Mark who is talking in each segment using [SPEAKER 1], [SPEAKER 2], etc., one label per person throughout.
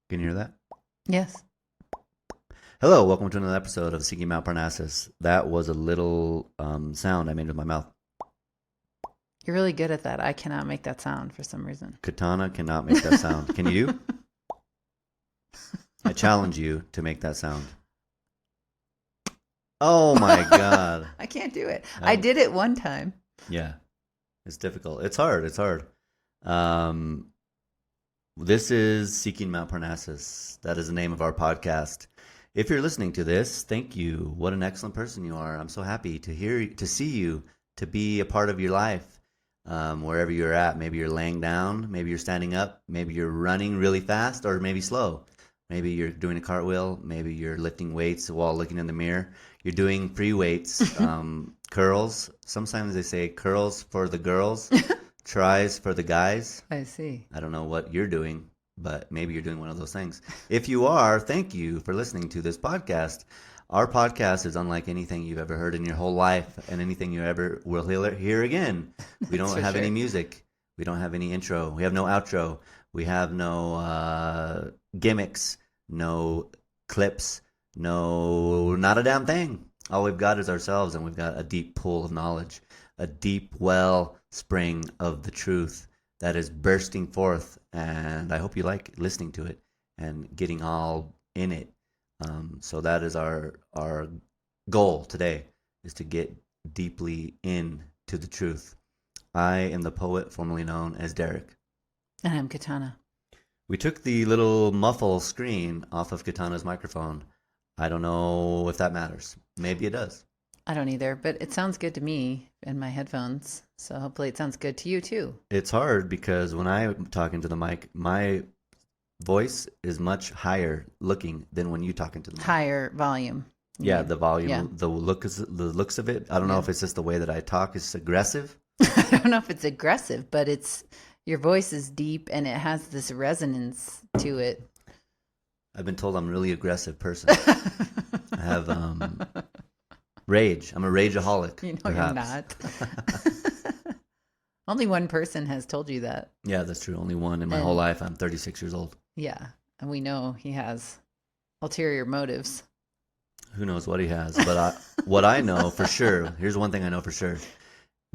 [SPEAKER 1] Can you hear that?
[SPEAKER 2] Yes.
[SPEAKER 1] Hello, welcome to another episode of Seeking Mount Parnassus. That was a little sound I made with my mouth.
[SPEAKER 2] You're really good at that. I cannot make that sound for some reason.
[SPEAKER 1] Katana cannot make that sound. Can you? I challenge you to make that sound. Oh my God.
[SPEAKER 2] I can't do it. I did it one time.
[SPEAKER 1] Yeah, it's difficult. It's hard. It's hard. Um, this is Seeking Mount Parnassus. That is the name of our podcast. If you're listening to this, thank you. What an excellent person you are. I'm so happy to see you, to be a part of your life, wherever you're at. Maybe you're laying down, maybe you're standing up, maybe you're running really fast, or maybe slow. Maybe you're doing a cartwheel, maybe you're lifting weights while looking in the mirror. You're doing free weights, curls. Sometimes they say curls for the girls, tries for the guys.
[SPEAKER 2] I see.
[SPEAKER 1] I don't know what you're doing, but maybe you're doing one of those things. If you are, thank you for listening to this podcast. Our podcast is unlike anything you've ever heard in your whole life and anything you ever will hear again. We don't have any music. We don't have any intro. We have no outro. We have no gimmicks, no clips, not a damn thing. All we've got is ourselves, and we've got a deep pool of knowledge, a deep well spring of the truth that is bursting forth, and I hope you like listening to it and getting all in it. So that is our goal today, is to get deeply into the truth. I am the poet formerly known as Derek.
[SPEAKER 2] And I'm Katana.
[SPEAKER 1] We took the little muffle screen off of Katana's microphone. I don't know if that matters. Maybe it does.
[SPEAKER 2] I don't either, but it sounds good to me in my headphones. So hopefully it sounds good to you too.
[SPEAKER 1] It's hard because when I'm talking to the mic, my voice is much higher looking than when you talk into the mic.
[SPEAKER 2] Higher volume.
[SPEAKER 1] Yeah, the volume,
[SPEAKER 2] Yeah.
[SPEAKER 1] the looks of it. I don't know if it's just the way that I talk is aggressive.
[SPEAKER 2] I don't know if it's aggressive, but your voice is deep and it has this resonance to it.
[SPEAKER 1] I've been told I'm a really aggressive person. I have rage. I'm a rageaholic.
[SPEAKER 2] You know
[SPEAKER 1] perhaps.
[SPEAKER 2] you're not. Only one person has told you that.
[SPEAKER 1] Yeah, that's true. Only one in my whole life. I'm 36 years old.
[SPEAKER 2] Yeah, and we know he has ulterior motives.
[SPEAKER 1] Who knows what he has? But what I know for sure, here's one thing I know for sure.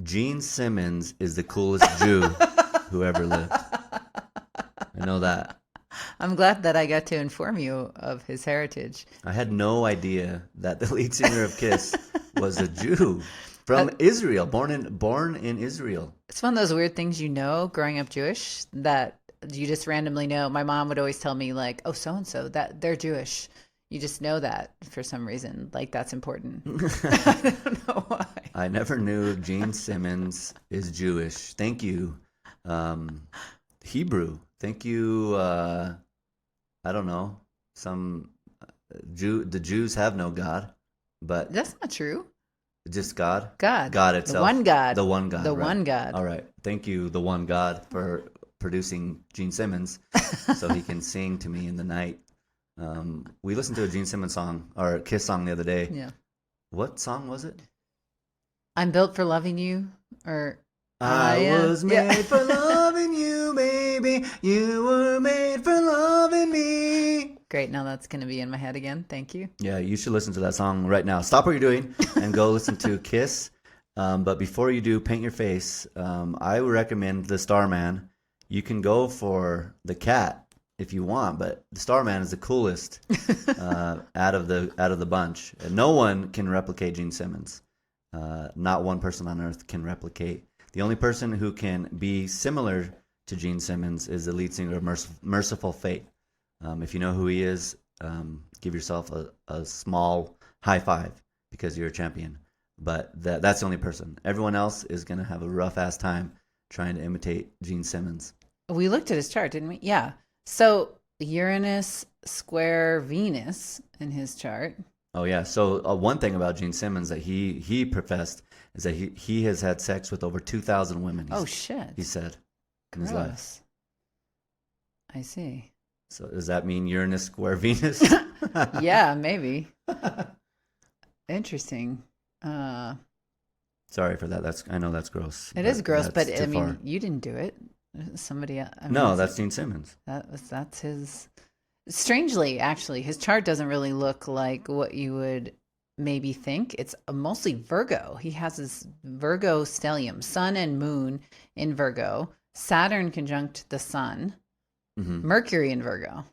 [SPEAKER 1] Gene Simmons is the coolest Jew who ever lived. I know that.
[SPEAKER 2] I'm glad that I got to inform you of his heritage.
[SPEAKER 1] I had no idea that the lead singer of Kiss was a Jew from Israel, born in Israel.
[SPEAKER 2] It's one of those weird things growing up Jewish, that you just randomly know. My mom would always tell me, like, oh, so-and-so, that they're Jewish. You just know that for some reason. Like, that's important. I don't know why.
[SPEAKER 1] I never knew Gene Simmons is Jewish. Thank you. Hebrew. Thank you. I don't know. The Jews have no God, but
[SPEAKER 2] That's not true.
[SPEAKER 1] just God.
[SPEAKER 2] God
[SPEAKER 1] itself.
[SPEAKER 2] The one God.
[SPEAKER 1] The one God.
[SPEAKER 2] The
[SPEAKER 1] right.
[SPEAKER 2] one God.
[SPEAKER 1] All right. Thank you, the one God, for producing Gene Simmons so he can sing to me in the night. We listened to a Gene Simmons song, or a Kiss song, the other day.
[SPEAKER 2] Yeah.
[SPEAKER 1] What song was it?
[SPEAKER 2] I'm built for loving you, or
[SPEAKER 1] I was made for loving you, baby. You were made for loving me.
[SPEAKER 2] Great. Now that's going to be in my head again. Thank you.
[SPEAKER 1] Yeah, you should listen to that song right now. Stop what you're doing and go listen to Kiss. But before you do, paint your face. I would recommend the Starman. You can go for the cat if you want, but the Starman is the coolest out of the bunch. And no one can replicate Gene Simmons. Not one person on earth can replicate. The only person who can be similar to Gene Simmons is the lead singer of Merciful Fate. If you know who he is, give yourself a small high five because you're a champion. But that's the only person. Everyone else is going to have a rough-ass time trying to imitate Gene Simmons.
[SPEAKER 2] We looked at his chart, didn't we? Yeah. So Uranus square Venus in his chart.
[SPEAKER 1] Oh, yeah. So one thing about Gene Simmons that he professed is that he has had sex with over 2,000 women.
[SPEAKER 2] Oh, shit.
[SPEAKER 1] He said in his life.
[SPEAKER 2] I see.
[SPEAKER 1] So does that mean Uranus square Venus?
[SPEAKER 2] Yeah, maybe. Interesting.
[SPEAKER 1] Sorry for that. I know that's gross.
[SPEAKER 2] It is gross, but I mean,
[SPEAKER 1] far.
[SPEAKER 2] you didn't do it. Somebody else.
[SPEAKER 1] No, that's Gene Simmons.
[SPEAKER 2] That's his. Strangely, actually, his chart doesn't really look like what you would maybe think. It's mostly Virgo. He has his Virgo stellium, sun and moon in Virgo, Saturn conjunct the sun,
[SPEAKER 1] Hmm.
[SPEAKER 2] Mercury in Virgo.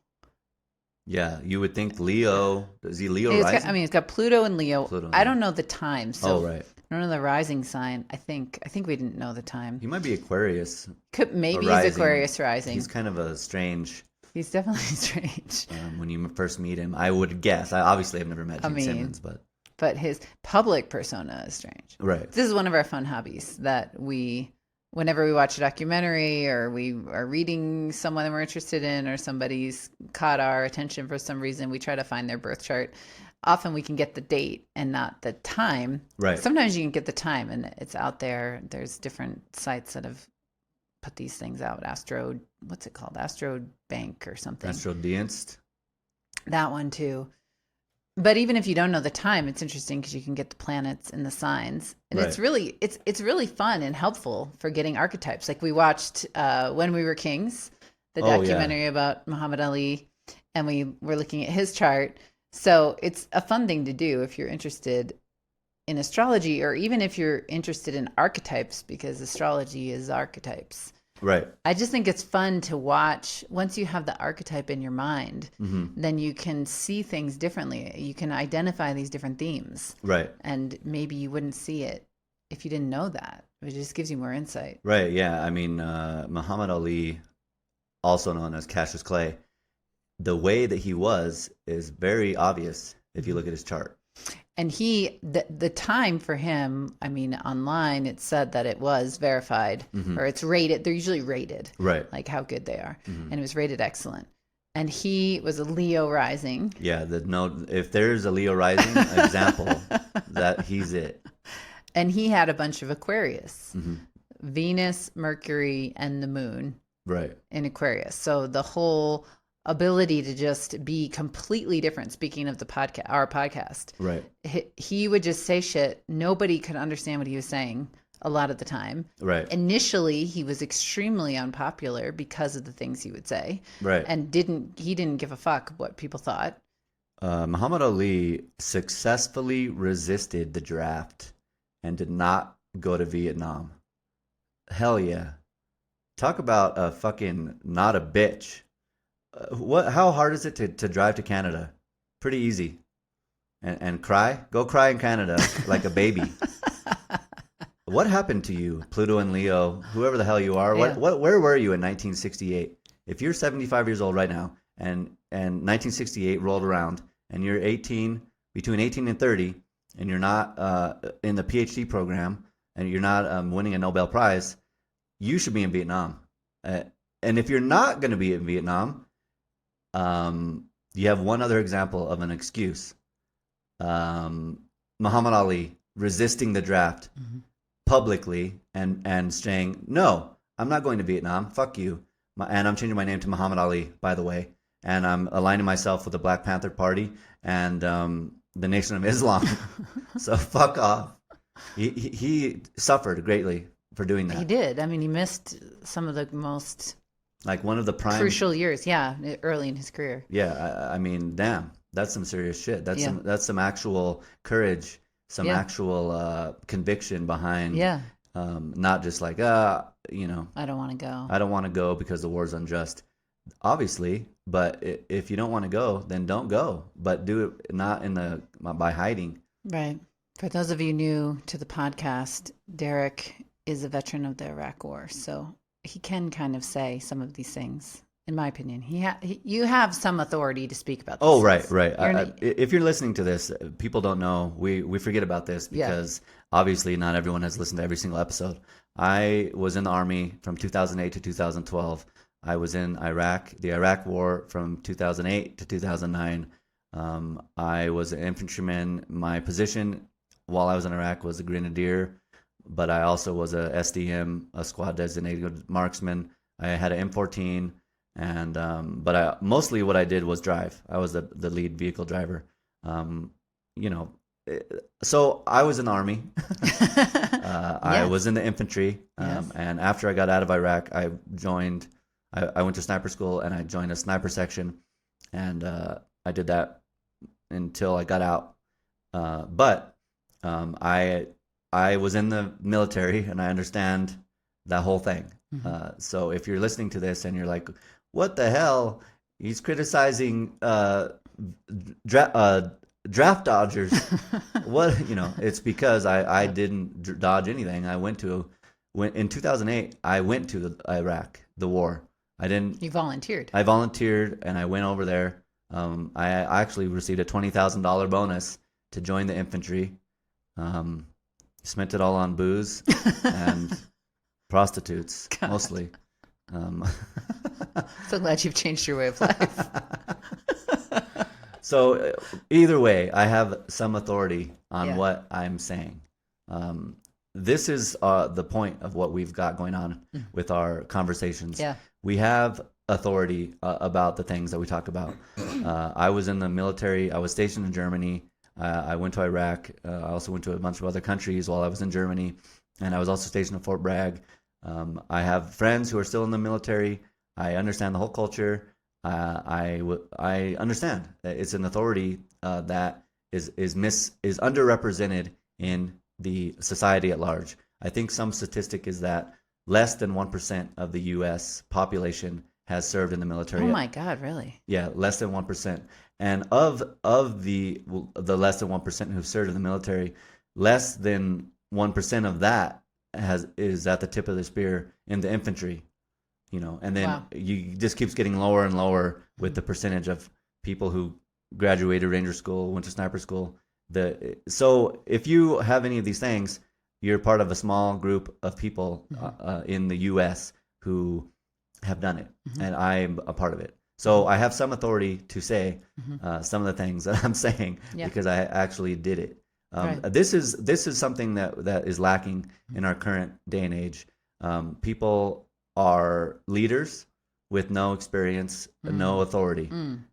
[SPEAKER 1] Yeah, you would think Leo. Is he Leo
[SPEAKER 2] I
[SPEAKER 1] rising?
[SPEAKER 2] mean, it's got Pluto and Leo.
[SPEAKER 1] Pluto and
[SPEAKER 2] I
[SPEAKER 1] Leo.
[SPEAKER 2] don't know the time,
[SPEAKER 1] Oh,
[SPEAKER 2] so
[SPEAKER 1] right.
[SPEAKER 2] I don't know the rising sign. I think we didn't know the time.
[SPEAKER 1] He might be Aquarius
[SPEAKER 2] Could
[SPEAKER 1] or
[SPEAKER 2] maybe he's
[SPEAKER 1] rising.
[SPEAKER 2] Aquarius rising.
[SPEAKER 1] He's kind of a strange.
[SPEAKER 2] He's definitely strange.
[SPEAKER 1] When you first meet him, I would guess. I obviously have never met
[SPEAKER 2] I
[SPEAKER 1] Gene
[SPEAKER 2] mean,
[SPEAKER 1] Simmons, but
[SPEAKER 2] but his public persona is strange.
[SPEAKER 1] right.
[SPEAKER 2] This is one of our fun hobbies that whenever we watch a documentary or we are reading someone that we're interested in or somebody's caught our attention for some reason, we try to find their birth chart. Often we can get the date and not the time.
[SPEAKER 1] Right.
[SPEAKER 2] Sometimes you can get the time and it's out there. There's different sites that have put these things out. What's it called? Astro Bank or something.
[SPEAKER 1] Astral Dienst.
[SPEAKER 2] That one too. But even if you don't know the time, it's interesting because you can get the planets and the signs, and
[SPEAKER 1] Right.
[SPEAKER 2] it's really fun and helpful for getting archetypes. Like we watched When We Were Kings, the
[SPEAKER 1] Oh, yeah.
[SPEAKER 2] documentary about Muhammad Ali, and we were looking at his chart. So it's a fun thing to do if you're interested in astrology, or even if you're interested in archetypes, because astrology is archetypes.
[SPEAKER 1] Right.
[SPEAKER 2] I just think it's fun to watch. Once you have the archetype in your mind, then you can see things differently. You can identify these different themes,
[SPEAKER 1] Right.
[SPEAKER 2] and maybe you wouldn't see it if you didn't know that. It just gives you more insight.
[SPEAKER 1] Right. Yeah. I mean, Muhammad Ali, also known as Cassius Clay, the way that he was is very obvious if you look at his chart.
[SPEAKER 2] And the time for him, I mean, online it said that it was verified, or it's rated. They're usually rated,
[SPEAKER 1] Right.
[SPEAKER 2] like how good they are, and it was rated excellent. And he was a Leo rising.
[SPEAKER 1] Yeah. If there's a Leo rising example, that he's it.
[SPEAKER 2] And he had a bunch of Aquarius, Venus, Mercury, and the moon
[SPEAKER 1] Right.
[SPEAKER 2] in Aquarius. So the whole ability to just be completely different. Speaking of our podcast,
[SPEAKER 1] Right.
[SPEAKER 2] he would just say shit. Nobody could understand what he was saying a lot of the time.
[SPEAKER 1] Right.
[SPEAKER 2] Initially, he was extremely unpopular because of the things he would say,
[SPEAKER 1] Right.
[SPEAKER 2] and he didn't give a fuck what people thought.
[SPEAKER 1] Muhammad Ali successfully resisted the draft and did not go to Vietnam. Hell yeah. Talk about a fucking not a bitch. How hard is it to drive to Canada? Pretty easy. And cry? Go cry in Canada like a baby. What happened to you, Pluto and Leo, whoever the hell you are?
[SPEAKER 2] Yeah.
[SPEAKER 1] Where were you in 1968? If you're 75 years old right now and 1968 rolled around and you're between 18 and 30, and you're not in the PhD program and you're not winning a Nobel Prize, you should be in Vietnam. And if you're not going to be in Vietnam, you have one other example of an excuse. Muhammad Ali resisting the draft publicly and saying, no, I'm not going to Vietnam. Fuck you. And I'm changing my name to Muhammad Ali, by the way. And I'm aligning myself with the Black Panther Party and the Nation of Islam. So fuck off. He suffered greatly for doing that.
[SPEAKER 2] He did. I mean, he missed some of the most
[SPEAKER 1] Like one of the prime
[SPEAKER 2] crucial years, early in his career.
[SPEAKER 1] Yeah, I mean, damn, that's some serious shit. That's some actual courage, some actual conviction behind.
[SPEAKER 2] Yeah.
[SPEAKER 1] Not just like
[SPEAKER 2] I don't want to go.
[SPEAKER 1] I don't want to go because the war's unjust. Obviously, but if you don't want to go, then don't go. But do it not by hiding.
[SPEAKER 2] Right. For those of you new to the podcast, Derek is a veteran of the Iraq War, so he can kind of say some of these things. In my opinion, you have some authority to speak about this.
[SPEAKER 1] Oh, right. If you're listening to this, people don't know. We forget about this because obviously not everyone has listened to every single episode. I was in the Army from 2008 to 2012. I was in Iraq, the Iraq War from 2008 to 2009. I was an infantryman. My position while I was in Iraq was a grenadier, but I also was a SDM, a squad designated marksman. I had an M14. And mostly what I did was drive. I was the lead vehicle driver. So I was in the Army. I was in the infantry. And after I got out of Iraq, I went to sniper school and I joined a sniper section. and I did that until I got out. But I was in the military, and I understand that whole thing. So if you're listening to this and you're like, "What the hell? He's criticizing draft dodgers." What, it's because I didn't dodge anything. When in 2008, I went to Iraq, the war. I didn't.
[SPEAKER 2] You volunteered.
[SPEAKER 1] I volunteered and I went over there. I actually received a $20,000 bonus to join the infantry. Spent it all on booze and prostitutes,
[SPEAKER 2] God.
[SPEAKER 1] mostly.
[SPEAKER 2] So glad you've changed your way of life.
[SPEAKER 1] So either way, I have some authority on
[SPEAKER 2] Yeah.
[SPEAKER 1] what I'm saying. This is the point of what we've got going on with our conversations.
[SPEAKER 2] Yeah.
[SPEAKER 1] We have authority about the things that we talk about. I was in the military. I was stationed in Germany. I went to Iraq. I also went to a bunch of other countries while I was in Germany. And I was also stationed at Fort Bragg. I have friends who are still in the military. I understand the whole culture. I understand that it's an authority that is underrepresented in the society at large. I think some statistic is that less than 1% of the U.S. population has served in the military.
[SPEAKER 2] Oh my God, really?
[SPEAKER 1] Yeah, less than 1%. And of the less than 1% who've served in the military, less than 1% of that is at the tip of the spear in the infantry. And then
[SPEAKER 2] Wow.
[SPEAKER 1] you just keeps getting lower and lower with the percentage of people who graduated Ranger School, went to sniper school. So if you have any of these things, you're part of a small group of people in the U.S. who have done it, and I'm a part of it. So I have some authority to say some of the things that I'm saying because I actually did it.
[SPEAKER 2] Right.
[SPEAKER 1] This is something that is lacking in our current day and age. People are leaders with no experience, no authority.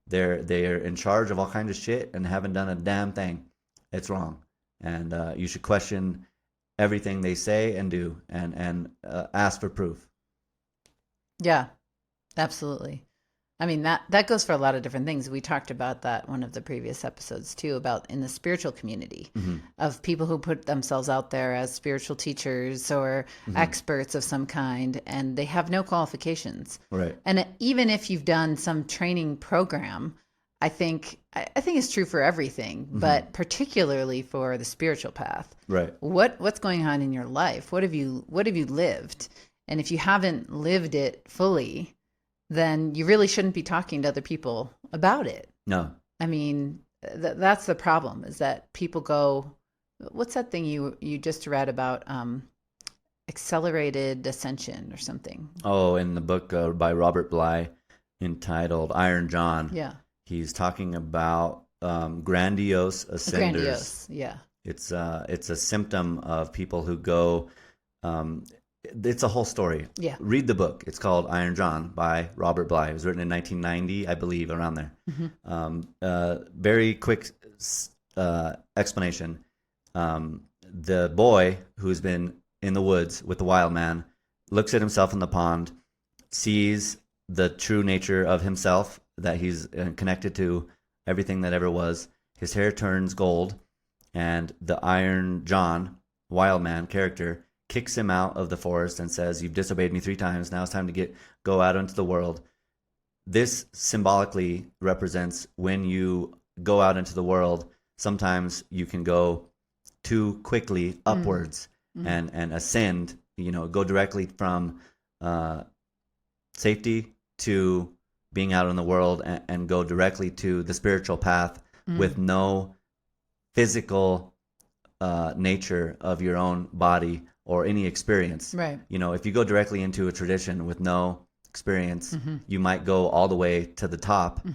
[SPEAKER 1] They're in charge of all kinds of shit and haven't done a damn thing. It's wrong, and you should question everything they say and do, and ask for proof.
[SPEAKER 2] Yeah, absolutely. I mean, that goes for a lot of different things. We talked about that one of the previous episodes too, about in the spiritual community of people who put themselves out there as spiritual teachers or experts of some kind, and they have no qualifications.
[SPEAKER 1] Right.
[SPEAKER 2] And even if you've done some training program, I think it's true for everything, but particularly for the spiritual path.
[SPEAKER 1] Right.
[SPEAKER 2] What's going on in your life? What have you lived? And if you haven't lived it fully, then you really shouldn't be talking to other people about it.
[SPEAKER 1] No.
[SPEAKER 2] I mean, that's the problem, is that people go, what's that thing you just read about, accelerated ascension or something?
[SPEAKER 1] Oh, in the book by Robert Bly entitled Iron John.
[SPEAKER 2] Yeah.
[SPEAKER 1] He's talking about grandiose ascenders.
[SPEAKER 2] Grandiose, yeah.
[SPEAKER 1] It's a symptom of people who go. It's a whole story.
[SPEAKER 2] Yeah.
[SPEAKER 1] Read the book. It's called Iron John by Robert Bly. It was written in 1990, I believe, around there. Very quick explanation. The boy who's been in the woods with the wild man looks at himself in the pond, sees the true nature of himself, that he's connected to everything that ever was. His hair turns gold, and the Iron John, wild man character, kicks him out of the forest and says, "You've disobeyed me 3 times. Now it's time to go out into the world." This symbolically represents when you go out into the world, sometimes you can go too quickly upwards and ascend, go directly from safety to being out in the world and go directly to the spiritual path with no physical nature of your own body or any experience.
[SPEAKER 2] Right.
[SPEAKER 1] If you go directly into a tradition with no experience, you might go all the way to the top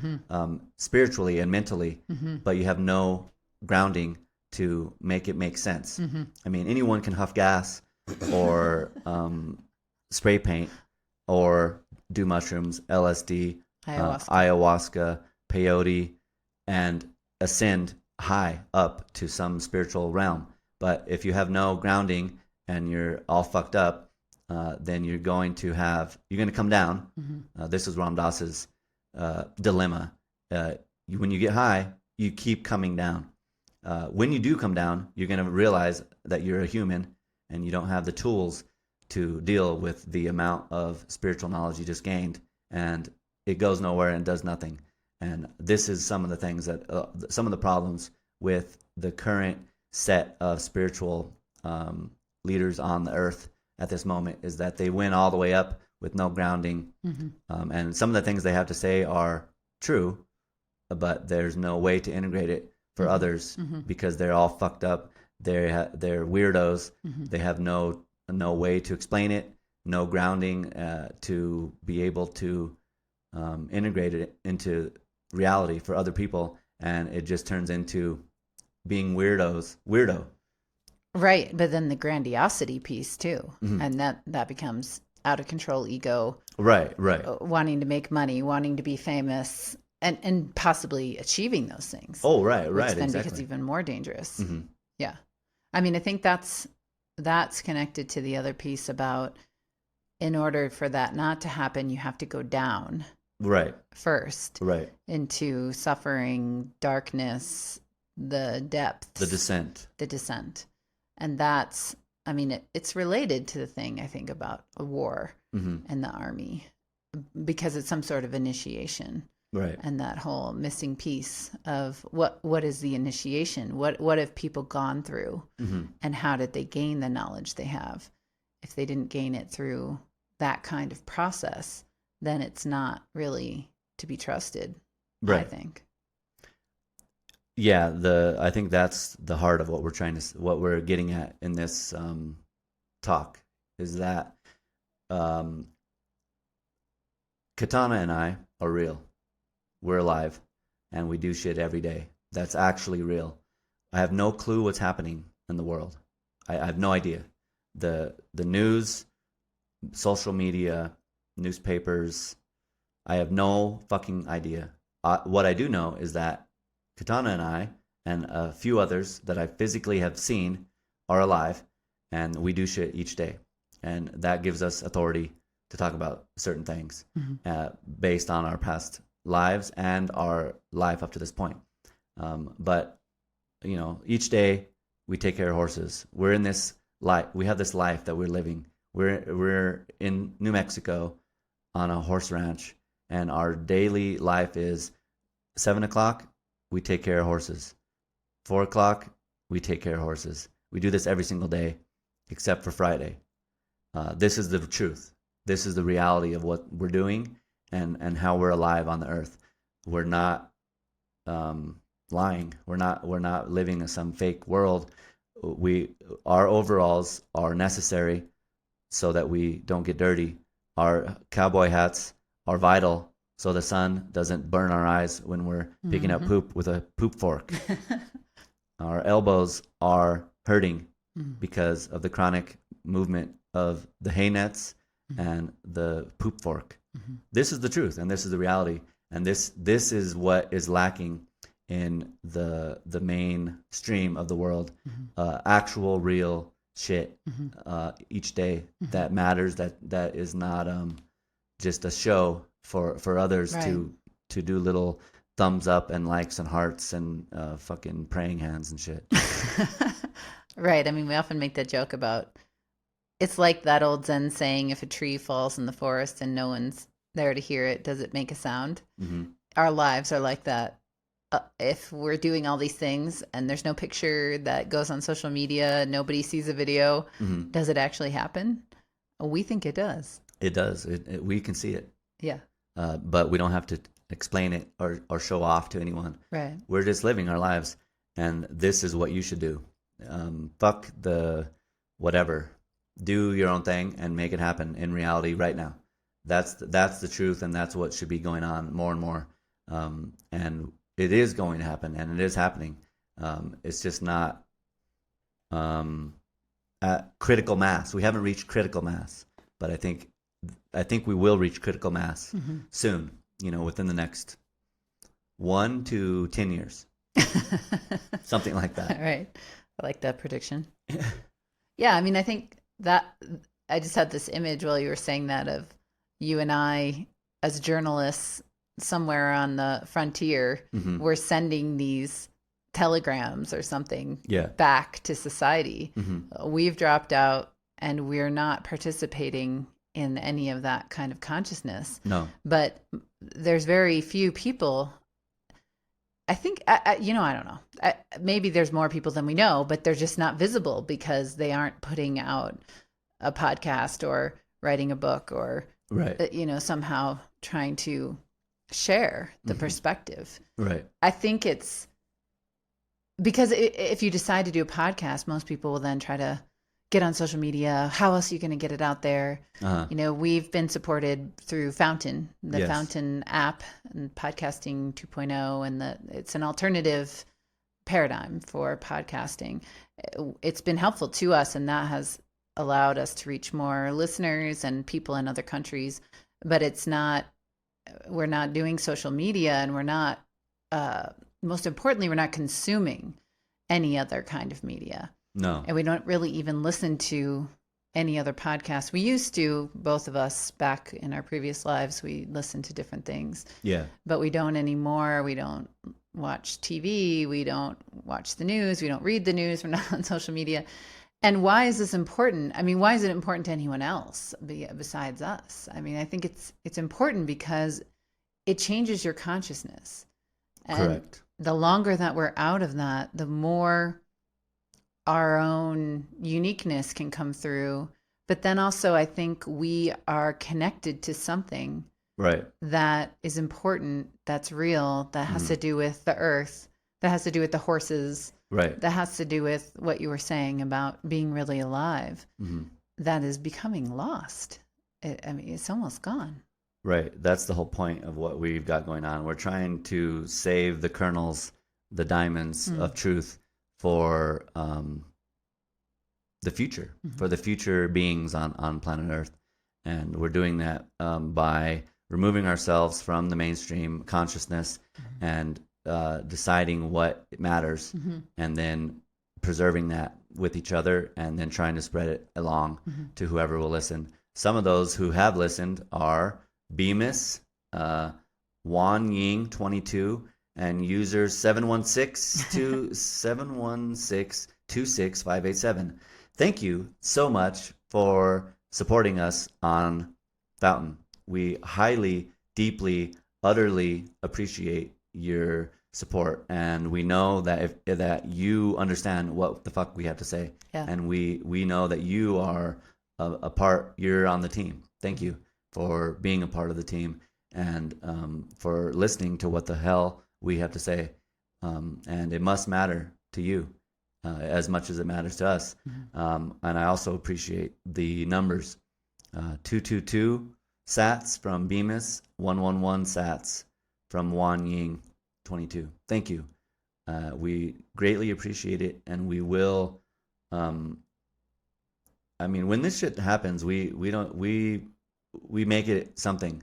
[SPEAKER 1] spiritually and mentally, but you have no grounding to make it make sense. I mean, anyone can huff gas or spray paint or do mushrooms, LSD, ayahuasca, peyote, and ascend high up to some spiritual realm. But if you have no grounding and you're all fucked up, then you're going to come down. This is Ram Dass's dilemma. when you get high, you keep coming down. When you do come down, you're going to realize that you're a human and you don't have the tools to deal with the amount of spiritual knowledge you just gained, and it goes nowhere and does nothing. And this is some of the things that some of the problems with the current set of spiritual leaders on the earth at this moment, is that they went all the way up with no grounding. And some of the things they have to say are true, but there's no way to integrate it for others because they're all fucked up. They're weirdos. They have no way to explain it, no grounding to be able to integrate it into reality for other people, and it just turns into being weirdo.
[SPEAKER 2] Right, but then the grandiosity piece too, and that becomes out of control ego.
[SPEAKER 1] Right.
[SPEAKER 2] Wanting to make money, wanting to be famous, and possibly achieving those things.
[SPEAKER 1] Oh, right,
[SPEAKER 2] which then
[SPEAKER 1] exactly.
[SPEAKER 2] becomes even more dangerous. Yeah, I mean, I think that's connected to the other piece about, in order for that not to happen, you have to go down.
[SPEAKER 1] Right.
[SPEAKER 2] First.
[SPEAKER 1] Right.
[SPEAKER 2] Into suffering, darkness, the depths.
[SPEAKER 1] The descent.
[SPEAKER 2] And that's, I mean, it's related to the thing I think about a war and the army, because it's some sort of initiation.
[SPEAKER 1] Right.
[SPEAKER 2] And that whole missing piece of what is the initiation? What have people gone through? And how did they gain the knowledge they have? If they didn't gain it through that kind of process, then it's not really to be trusted, right. I think.
[SPEAKER 1] Yeah, I think that's the heart of what we're getting at in this talk, is that Katana and I are real. We're alive, and we do shit every day. That's actually real. I have no clue what's happening in the world. I have no idea. The news, social media, newspapers, I have no fucking idea. What I do know is that Katana and I, and a few others that I physically have seen, are alive, and we do shit each day. And that gives us authority to talk about certain things based on our past lives and our life up to this point. But, each day we take care of horses. We're in this life. We have this life that we're living. We're in New Mexico on a horse ranch, and our daily life is 7 o'clock, we take care of horses. 4 o'clock, we take care of horses. We do this every single day, except for Friday. This is the truth. This is the reality of what we're doing and how we're alive on the earth. We're not lying. We're not living in some fake world. Our overalls are necessary so that we don't get dirty. Our cowboy hats are vital so the sun doesn't burn our eyes when we're picking up poop with a poop fork. Our elbows are hurting because of the chronic movement of the hay nets and the poop fork. This is the truth, and this is the reality, and this is what is lacking in the main stream of the world. Actual real shit each day that matters, that is not just a show for others to do little thumbs up and likes and hearts and fucking praying hands and shit.
[SPEAKER 2] Right. I mean, we often make that joke about, it's like that old Zen saying, if a tree falls in the forest and no one's there to hear it, does it make a sound? Our lives are like that. If we're doing all these things and there's no picture that goes on social media, nobody sees a video, does it actually happen? We think it does.
[SPEAKER 1] It does. We can see it.
[SPEAKER 2] Yeah.
[SPEAKER 1] But we don't have to explain it or show off to anyone.
[SPEAKER 2] Right.
[SPEAKER 1] We're just living our lives, and this is what you should do. Fuck the whatever. Do your own thing and make it happen in reality right now. That's the truth, and that's what should be going on more and more. And it is going to happen, and it is happening. It's just not at critical mass. We haven't reached critical mass, but I think we will reach critical mass soon. Within the next 1 to 10 years, something like that.
[SPEAKER 2] Right. I like that prediction. Yeah. I mean, I think that I just had this image while you were saying that of you and I as journalists somewhere on the frontier, we're sending these telegrams or something
[SPEAKER 1] Yeah.
[SPEAKER 2] back to society. We've dropped out and we're not participating in any of that kind of consciousness.
[SPEAKER 1] No.
[SPEAKER 2] But there's very few people. I think, I don't know. Maybe there's more people than we know, but they're just not visible because they aren't putting out a podcast or writing a book or,
[SPEAKER 1] Right.
[SPEAKER 2] Somehow trying to share the perspective.
[SPEAKER 1] Right.
[SPEAKER 2] I think it's because if you decide to do a podcast, most people will then try to get on social media. How else are you going to get it out there? We've been supported through Fountain, the
[SPEAKER 1] Yes.
[SPEAKER 2] Fountain app and podcasting 2.0, and it's an alternative paradigm for podcasting. It's been helpful to us, and that has allowed us to reach more listeners and people in other countries. But we're not doing social media, and we're not, most importantly, we're not consuming any other kind of media.
[SPEAKER 1] No.
[SPEAKER 2] And we don't really even listen to any other podcasts. We used to, both of us back in our previous lives, we listened to different things.
[SPEAKER 1] Yeah.
[SPEAKER 2] But we don't anymore. We don't watch TV. We don't watch the news. We don't read the news. We're not on social media. And why is this important? I mean, why is it important to anyone else besides us? I mean, I think it's important because it changes your consciousness. And
[SPEAKER 1] Correct.
[SPEAKER 2] the longer that we're out of that, the more our own uniqueness can come through. But then also, I think we are connected to something
[SPEAKER 1] Right.
[SPEAKER 2] that is important, that's real, that has to do with the earth, that has to do with the horses,
[SPEAKER 1] Right.
[SPEAKER 2] that has to do with what you were saying about being really alive, that is becoming lost. It's almost gone.
[SPEAKER 1] Right. That's the whole point of what we've got going on. We're trying to save the kernels, the diamonds of truth for the future, for the future beings on planet Earth. And we're doing that by removing ourselves from the mainstream consciousness and deciding what matters, and then preserving that with each other, and then trying to spread it along to whoever will listen. Some of those who have listened are Bemis, Wan Ying 22, and users 716-267. Thank you so much for supporting us on Fountain. We highly, deeply, utterly appreciate your support, and we know that that you understand what the fuck we have to say, and we know that you are a part. You're on the team. Thank you for being a part of the team, and for listening to what the hell we have to say, and it must matter to you as much as it matters to us. And I also appreciate the numbers: 222 sats from Bemis, 111 sats from Wan Ying 22. Thank you. We greatly appreciate it, and we will. When this shit happens, we make it something.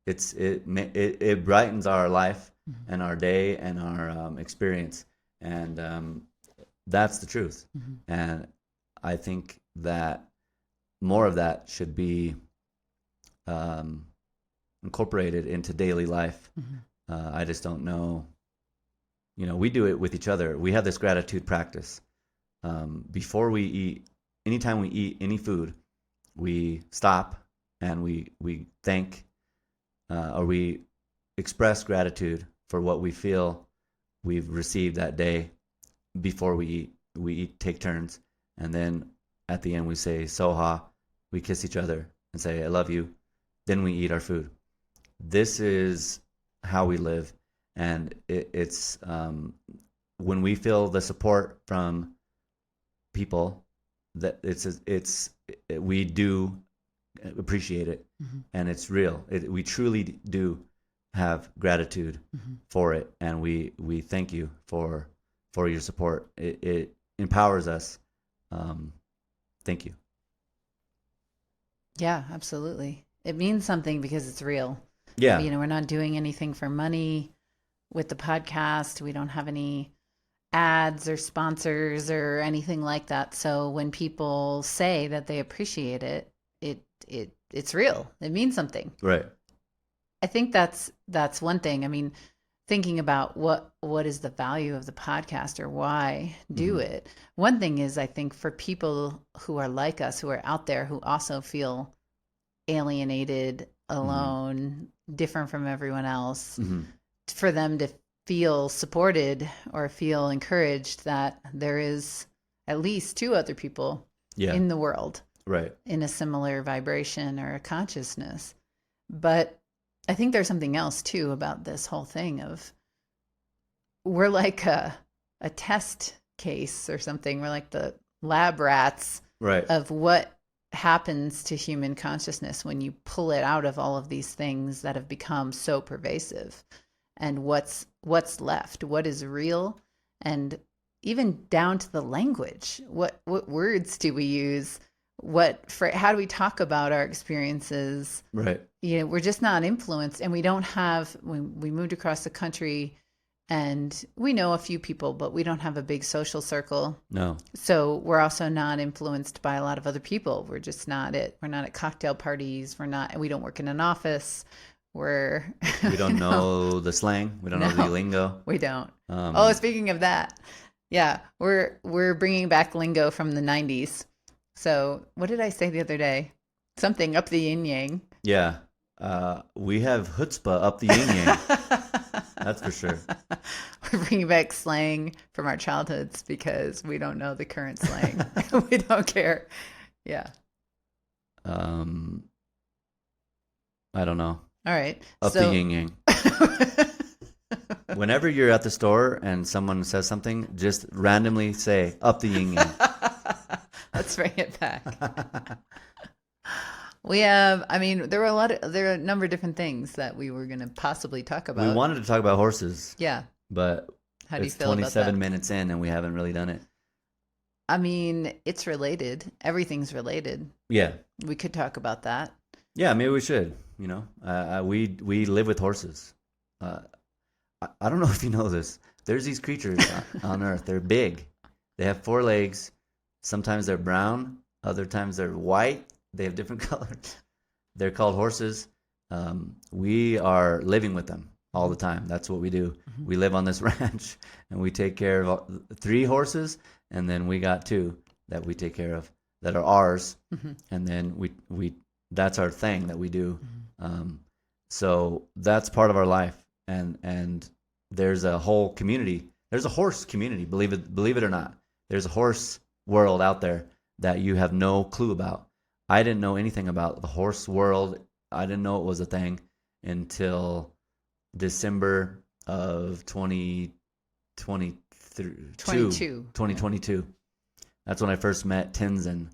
[SPEAKER 1] It brightens our life and our day and our experience, and that's the truth. And I think that more of that should be incorporated into daily life. I just don't know. We do it with each other. We have this gratitude practice. Before we eat, anytime we eat any food, we stop and we thank, or we express gratitude for what we feel we've received that day. Before we eat, take turns, and then at the end we say Soha. We kiss each other and say I love you. Then we eat our food. This is how we live, and it's when we feel the support from people, that we do appreciate it, and it's real. We truly do have gratitude for it, and we thank you for your support. It empowers us. Thank you.
[SPEAKER 2] Yeah, absolutely. It means something because it's real.
[SPEAKER 1] Yeah.
[SPEAKER 2] We're not doing anything for money with the podcast. We don't have any ads or sponsors or anything like that. So when people say that they appreciate it, it's real. It means something.
[SPEAKER 1] Right.
[SPEAKER 2] I think that's one thing. I mean, thinking about what is the value of the podcast or why do
[SPEAKER 1] Hmm.
[SPEAKER 2] it. One thing is, I think for people who are like us, who are out there, who also feel alienated,
[SPEAKER 1] Hmm.
[SPEAKER 2] alone, different from everyone else,
[SPEAKER 1] Hmm.
[SPEAKER 2] for them to feel supported or feel encouraged that there is at least two other people
[SPEAKER 1] Yeah.
[SPEAKER 2] in the world
[SPEAKER 1] Right.
[SPEAKER 2] in a similar vibration or consciousness. But I think there's something else too about this whole thing of we're like a test case or something. We're like the lab rats
[SPEAKER 1] Right.
[SPEAKER 2] of what happens to human consciousness when you pull it out of all of these things that have become so pervasive, and what's left, what is real, and even down to the language. What words do we use? How do we talk about our experiences?
[SPEAKER 1] Right.
[SPEAKER 2] We're just not influenced, and we don't have. We moved across the country, and we know a few people, but we don't have a big social circle.
[SPEAKER 1] No.
[SPEAKER 2] So we're also not influenced by a lot of other people. We're not at cocktail parties. We don't work in an office. We're,
[SPEAKER 1] We don't know the slang. We don't know the
[SPEAKER 2] no,
[SPEAKER 1] lingo.
[SPEAKER 2] we don't. Oh,
[SPEAKER 1] Um,
[SPEAKER 2] speaking of that, yeah, we're bringing back lingo from the 90s. So what did I say the other day? Something up the yin yang.
[SPEAKER 1] yeah. We have chutzpah up the yin-yang. That's for sure.
[SPEAKER 2] We're bringing back slang from our childhoods because we don't know the current slang. We don't care. Yeah.
[SPEAKER 1] Um, I don't know.
[SPEAKER 2] All right.
[SPEAKER 1] Up the
[SPEAKER 2] So
[SPEAKER 1] yin-yang. Whenever you're at the store and someone says something, just randomly say up the yin-yang.
[SPEAKER 2] let's bring it back. I mean, there are a number of different things that we were going to possibly talk
[SPEAKER 1] We
[SPEAKER 2] about.
[SPEAKER 1] wanted to talk about horses,
[SPEAKER 2] Yeah.
[SPEAKER 1] but
[SPEAKER 2] How do you
[SPEAKER 1] it's
[SPEAKER 2] feel about
[SPEAKER 1] 27
[SPEAKER 2] that?
[SPEAKER 1] minutes in and we haven't really done it.
[SPEAKER 2] I mean, it's related. Everything's related.
[SPEAKER 1] Yeah.
[SPEAKER 2] We could talk about that.
[SPEAKER 1] Yeah, maybe we should. We live with horses. I don't know if you know this. There's these creatures on Earth. They're big. They have 4 legs. Sometimes they're brown. Other times they're white. They have different colors. They're called horses. We are living with them all the time. That's what we do.
[SPEAKER 2] Mhm.
[SPEAKER 1] We live on this ranch, and we take care of 3 horses, and then we got 2 that we take care of that are ours,
[SPEAKER 2] Mhm.
[SPEAKER 1] and then we that's our thing that we do.
[SPEAKER 2] Mhm.
[SPEAKER 1] So that's part of our life, and there's a whole community. There's a horse community. Believe it or not, there's a horse world out there that you have no clue about. I didn't know anything about the horse world. I didn't know it was a thing until December of 2022. 2022. That's when I first met Tenzin,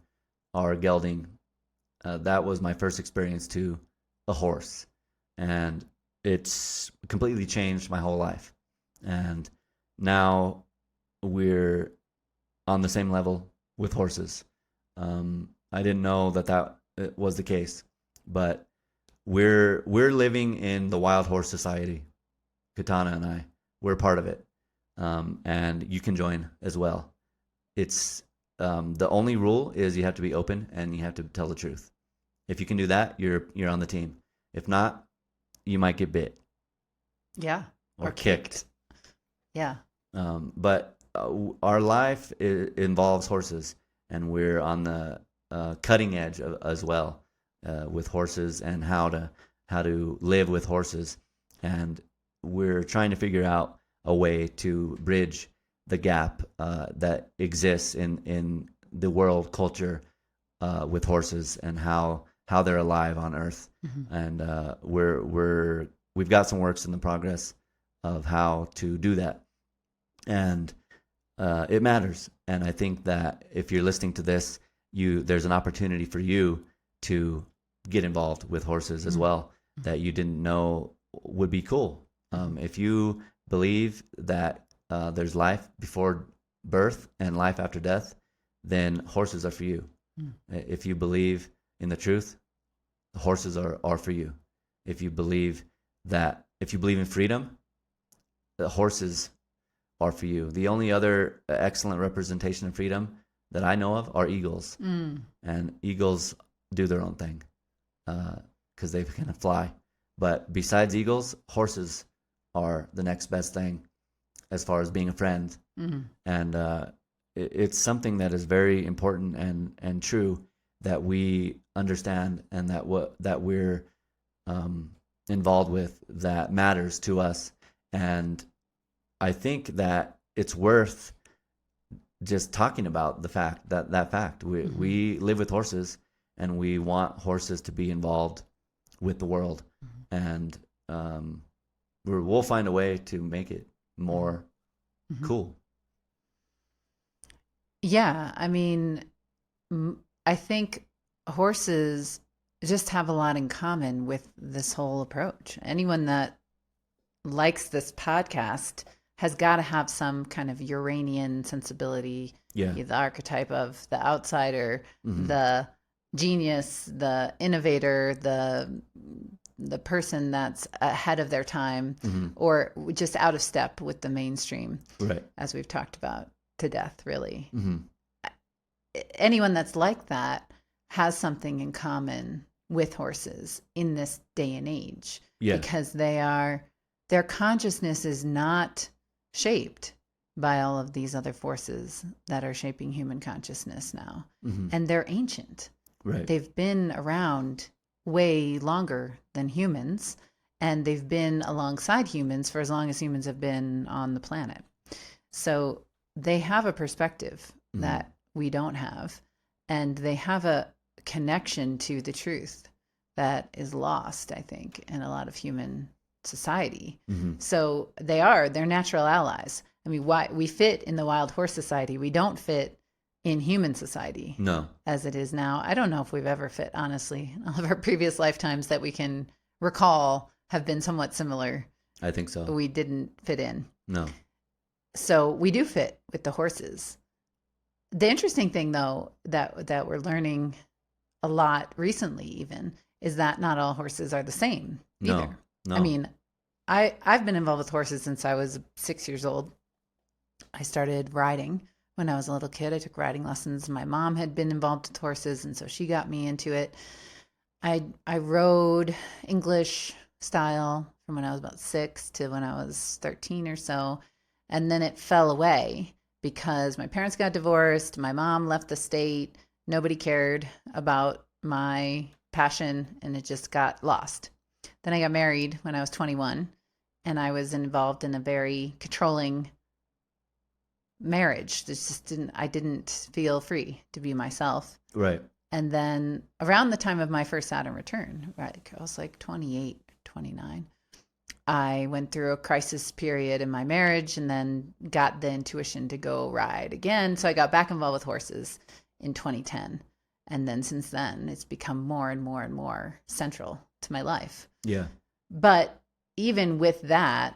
[SPEAKER 1] our gelding. That was my first experience to a horse, and it's completely changed my whole life. And now we're on the same level with horses. I didn't know that was the case, but we're living in the Wild Horse Society. Katana and I, we're part of it, and you can join as well. It's the only rule is you have to be open and you have to tell the truth. If you can do that, you're on the team. If not, you might get bit
[SPEAKER 2] Yeah.
[SPEAKER 1] or kicked.
[SPEAKER 2] Yeah.
[SPEAKER 1] But our life involves horses, and we're on the cutting edge as well with horses and how to live with horses, and we're trying to figure out a way to bridge the gap that exists in the world culture with horses and how they're alive on Earth.
[SPEAKER 2] Mhm.
[SPEAKER 1] And we've got some works in the progress of how to do that, and it matters. And I think that if you're listening to this, there's an opportunity for you to get involved with horses as well that you didn't know would be cool. If you believe that there's life before birth and life after death, then horses are for you. If you believe in the truth, the horses are for you. If you believe in freedom, the horses are for you. The only other excellent representation of freedom that I know of are eagles. And eagles do their own thing because they kind of fly. But besides eagles, horses are the next best thing as far as being a friend.
[SPEAKER 2] Mm-hmm.
[SPEAKER 1] And it's something that is very important and true that we understand, and that we're involved with, that matters to us. And I think that it's worth just talking about the fact that fact we live with horses, and we want horses to be involved with the world, and we'll find a way to make it more cool.
[SPEAKER 2] Yeah, I mean, I think horses just have a lot in common with this whole approach. Anyone that likes this podcast has got to have some kind of Uranian sensibility.
[SPEAKER 1] Yeah.
[SPEAKER 2] The archetype of the outsider, the genius, the innovator, the person that's ahead of their time, or just out of step with the mainstream,
[SPEAKER 1] right?
[SPEAKER 2] As we've talked about to death, really.
[SPEAKER 1] Mm-hmm.
[SPEAKER 2] Anyone that's like that has something in common with horses in this day and age, because their consciousness is not shaped by all of these other forces that are shaping human consciousness now. And they're ancient.
[SPEAKER 1] Right.
[SPEAKER 2] They've been around way longer than humans, and they've been alongside humans for as long as humans have been on the planet. So they have a perspective that we don't have, and they have a connection to the truth that is lost, I think, in a lot of human society. So they're natural allies. I mean, why we fit in the wild horse society, we don't fit in human society.
[SPEAKER 1] No.
[SPEAKER 2] As it is now. I don't know if we've ever fit, honestly. All of our previous lifetimes that we can recall have been somewhat similar.
[SPEAKER 1] I think so.
[SPEAKER 2] We didn't fit in.
[SPEAKER 1] No.
[SPEAKER 2] So we do fit with the horses. The interesting thing, though, that we're learning a lot recently even, is that not all horses are the same either.
[SPEAKER 1] No.
[SPEAKER 2] I mean, I've been involved with horses since I was 6 years old. I started riding when I was a little kid. I took riding lessons. My mom had been involved with horses, and so she got me into it. I rode English style from when I was about 6 to when I was 13 or so. And then it fell away because my parents got divorced. My mom left the state. Nobody cared about my passion, and it just got lost. Then I got married when I was 21, and I was involved in a very controlling marriage. I didn't feel free to be myself.
[SPEAKER 1] Right.
[SPEAKER 2] And then around the time of my first Saturn return, right, I was like 28, 29. I went through a crisis period in my marriage, and then got the intuition to go ride again. So I got back involved with horses in 2010. And then since then, it's become more and more and more central to my life.
[SPEAKER 1] Yeah.
[SPEAKER 2] But even with that,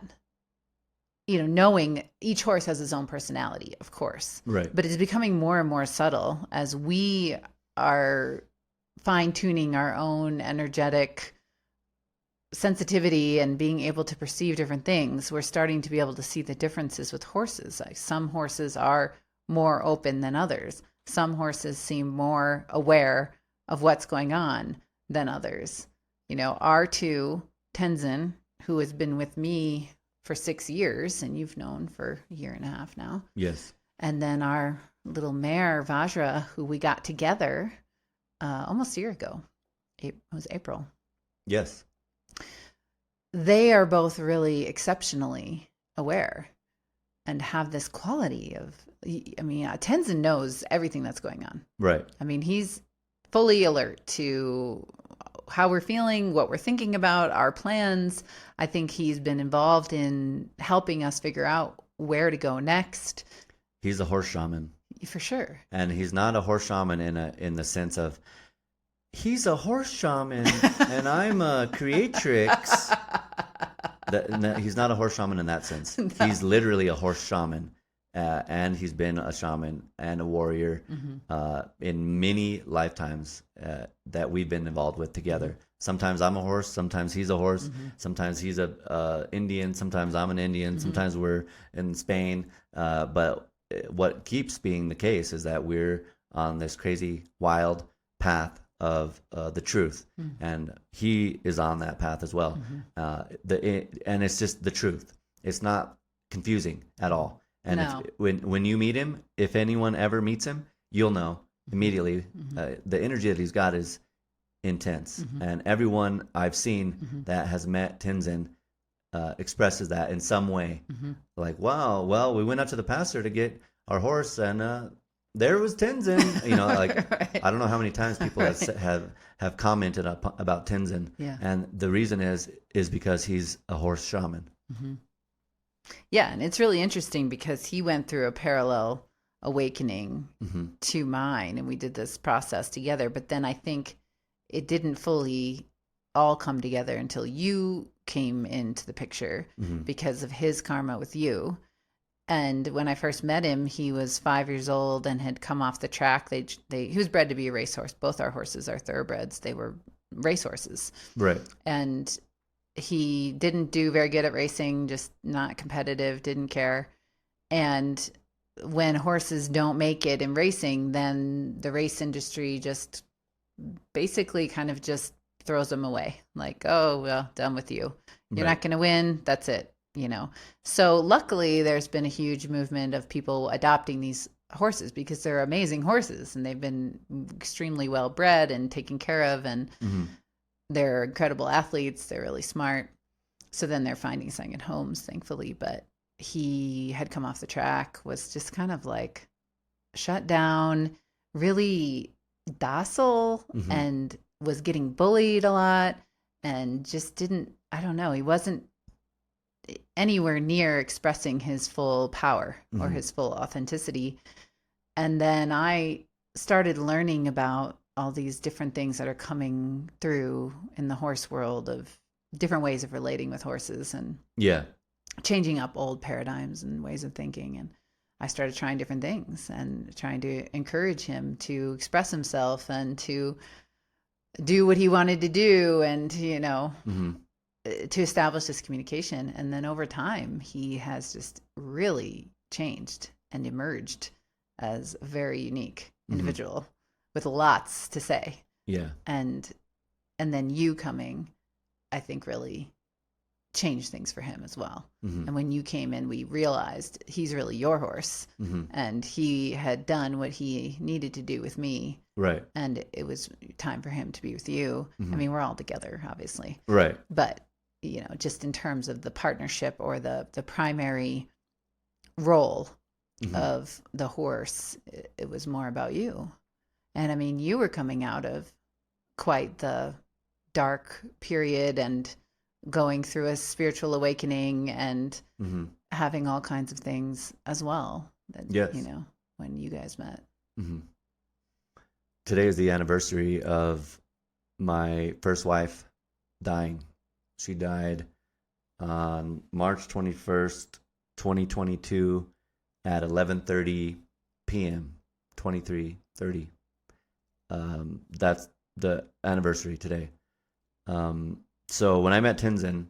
[SPEAKER 2] knowing each horse has its own personality, of course.
[SPEAKER 1] Right.
[SPEAKER 2] But it's becoming more and more subtle as we are fine-tuning our own energetic sensitivity and being able to perceive different things. We're starting to be able to see the differences with horses. Like, some horses are more open than others. Some horses seem more aware of what's going on than others. R2, Tenzin, who has been with me for 6 years, and you've known for a year and a half now.
[SPEAKER 1] Yes.
[SPEAKER 2] And then our little mare, Vajra, who we got together almost a year ago. It was April.
[SPEAKER 1] Yes.
[SPEAKER 2] They are both really exceptionally aware and have this quality of, Tenzin knows everything that's going on.
[SPEAKER 1] Right.
[SPEAKER 2] I mean, he's fully alert to how we're feeling, what we're thinking about, our plans. I think he's been involved in helping us figure out where to go next.
[SPEAKER 1] He's a horse shaman.
[SPEAKER 2] For sure.
[SPEAKER 1] And he's not a horse shaman in the sense of, he's a horse shaman and I'm a creatrix. He's not a horse shaman in that sense. No. He's literally a horse shaman. And he's been a shaman and a warrior in many lifetimes that we've been involved with together. Sometimes I'm a horse, sometimes he's a horse, sometimes he's a Indian, sometimes I'm an Indian, sometimes we're in Spain. But what keeps being the case is that we're on this crazy, wild path of the truth, and he is on that path as well. And it's just the truth. It's not confusing at all. And
[SPEAKER 2] No.
[SPEAKER 1] when you meet him, if anyone ever meets him, you'll know immediately. The energy that he's got is intense, and everyone I've seen that has met Tenzin expresses that in some way. Like, wow, well, we went out to the pasture to get our horse, and there was Tenzin. You know, like
[SPEAKER 2] Right.
[SPEAKER 1] I don't know how many times people have commented about Tenzin,
[SPEAKER 2] Yeah.
[SPEAKER 1] and the reason is because he's a horse shaman.
[SPEAKER 2] Yeah, and it's really interesting because he went through a parallel awakening to mine, and we did this process together. But then I think it didn't fully all come together until you came into the picture because of his karma with you. And when I first met him, he was 5 years old and had come off the track. He was bred to be a racehorse. Both our horses are thoroughbreds. They were racehorses.
[SPEAKER 1] Right.
[SPEAKER 2] And he didn't do very good at racing, just not competitive, didn't care. And when horses don't make it in racing, then the race industry just basically kind of just throws them away. Like, oh, well, done with you. You're not going to win. That's it. You know? So luckily there's been a huge movement of people adopting these horses because they're amazing horses and they've been extremely well bred and taken care of, and they're incredible athletes. They're really smart. So then they're finding second homes, thankfully. But he had come off the track, was just kind of like shut down, really docile, and was getting bullied a lot, and just didn't, I don't know, he wasn't anywhere near expressing his full power or his full authenticity. And then I started learning about all these different things that are coming through in the horse world of different ways of relating with horses and changing up old paradigms and ways of thinking. And I started trying different things and trying to encourage him to express himself and to do what he wanted to do, and, you know, to establish this communication. And then over time, he has just really changed and emerged as a very unique individual with lots to say.
[SPEAKER 1] Yeah.
[SPEAKER 2] And then you coming, I think, really changed things for him as well. And when you came in, we realized he's really your horse, and he had done what he needed to do with me.
[SPEAKER 1] Right.
[SPEAKER 2] And it was time for him to be with you. I mean, we're all together, obviously.
[SPEAKER 1] Right.
[SPEAKER 2] But, you know, just in terms of the partnership or the primary role of the horse, it was more about you. And I mean, you were coming out of quite the dark period and going through a spiritual awakening and having all kinds of things as well that, you know, when you guys met.
[SPEAKER 1] Today is the anniversary of my first wife dying. She died on March 21st, 2022 at 11:30 p.m., 23:30. That's the anniversary today. So when I met Tenzin,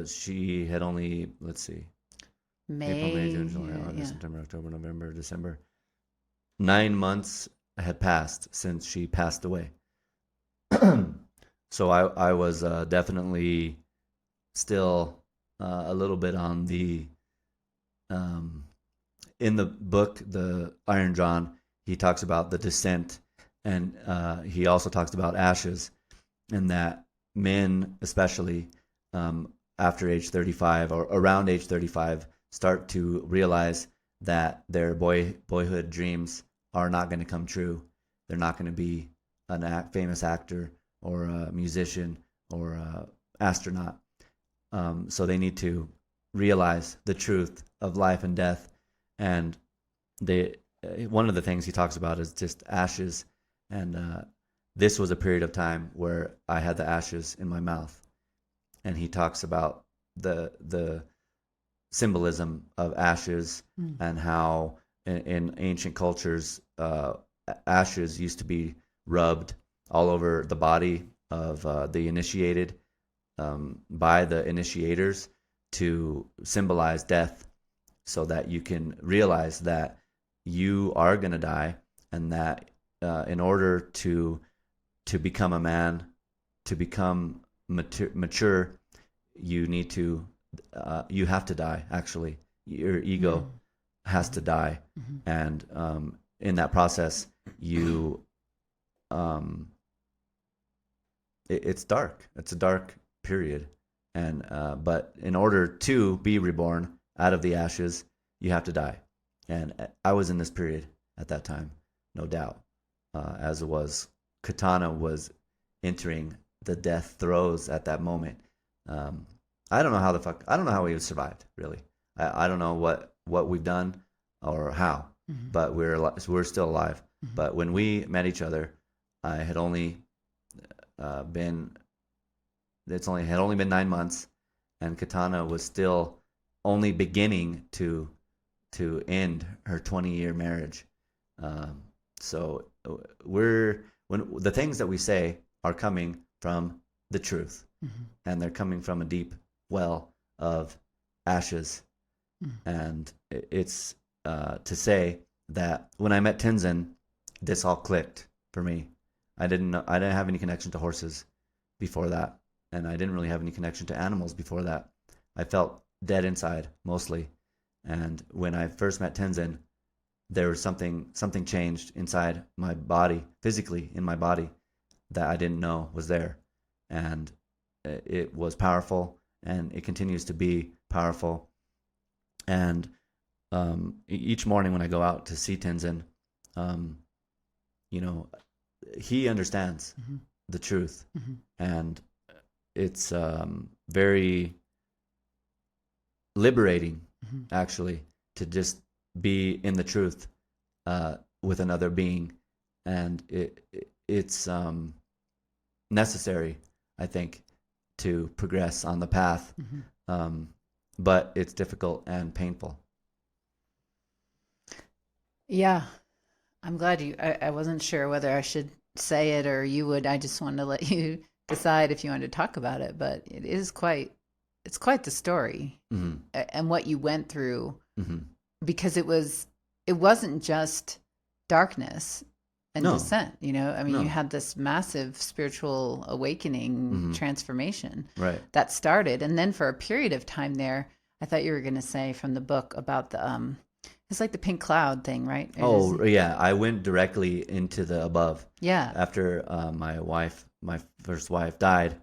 [SPEAKER 1] she had only, let's see, April, May, June, July, August, September, October, November, December. 9 months had passed since she passed away. So I was definitely still a little bit on the, in the book, the Iron John, he talks about the descent, and he also talks about ashes, and that men, especially after age 35 or around age 35, start to realize that their boyhood dreams are not going to come true. They're not going to be a famous actor or a musician or a astronaut. So they need to realize the truth of life and death. And one of the things he talks about is just ashes. And this was a period of time where I had the ashes in my mouth. And he talks about the symbolism of ashes and how in ancient cultures, ashes used to be rubbed all over the body of the initiated by the initiators to symbolize death, so that you can realize that you are going to die, and that in order to to become a man, to become mature, you need to, you have to die. Actually, your ego has to die, and in that process, you, it's dark. It's a dark period, and but in order to be reborn out of the ashes, you have to die. And I was in this period at that time, no doubt, as it was. Katana was entering the death throes at that moment. I don't know how I don't know how we survived, really. I don't know what we've done or how, but we're still alive. But when we met each other, I had only been had only been 9 months, and Katana was still only beginning to end her 20-year marriage. So when the things that we say are coming from the truth, and they're coming from a deep well of ashes, and it's to say that when I met Tenzin, this all clicked for me. I didn't have any connection to horses before that, and I didn't really have any connection to animals before that. I felt dead inside mostly, and when I first met Tenzin, there was something changed inside my body, physically in my body, that I didn't know was there, and it was powerful, and it continues to be powerful. And each morning when I go out to see Tenzin, he understands the truth, and it's very liberating, actually, to just be in the truth with another being, and it's necessary, I think, to progress on the path, but it's difficult and painful.
[SPEAKER 2] Yeah, I'm glad I wasn't sure whether I should say it or you would. I just wanted to let you decide if you wanted to talk about it, but it's quite the story, and what you went through, because it wasn't just darkness and descent, I mean, you had this massive spiritual awakening, transformation that started. And then for a period of time there, I thought you were going to say from the book about the, it's like the pink cloud thing, right?
[SPEAKER 1] Yeah. I went directly into the above.
[SPEAKER 2] Yeah.
[SPEAKER 1] After my first wife died,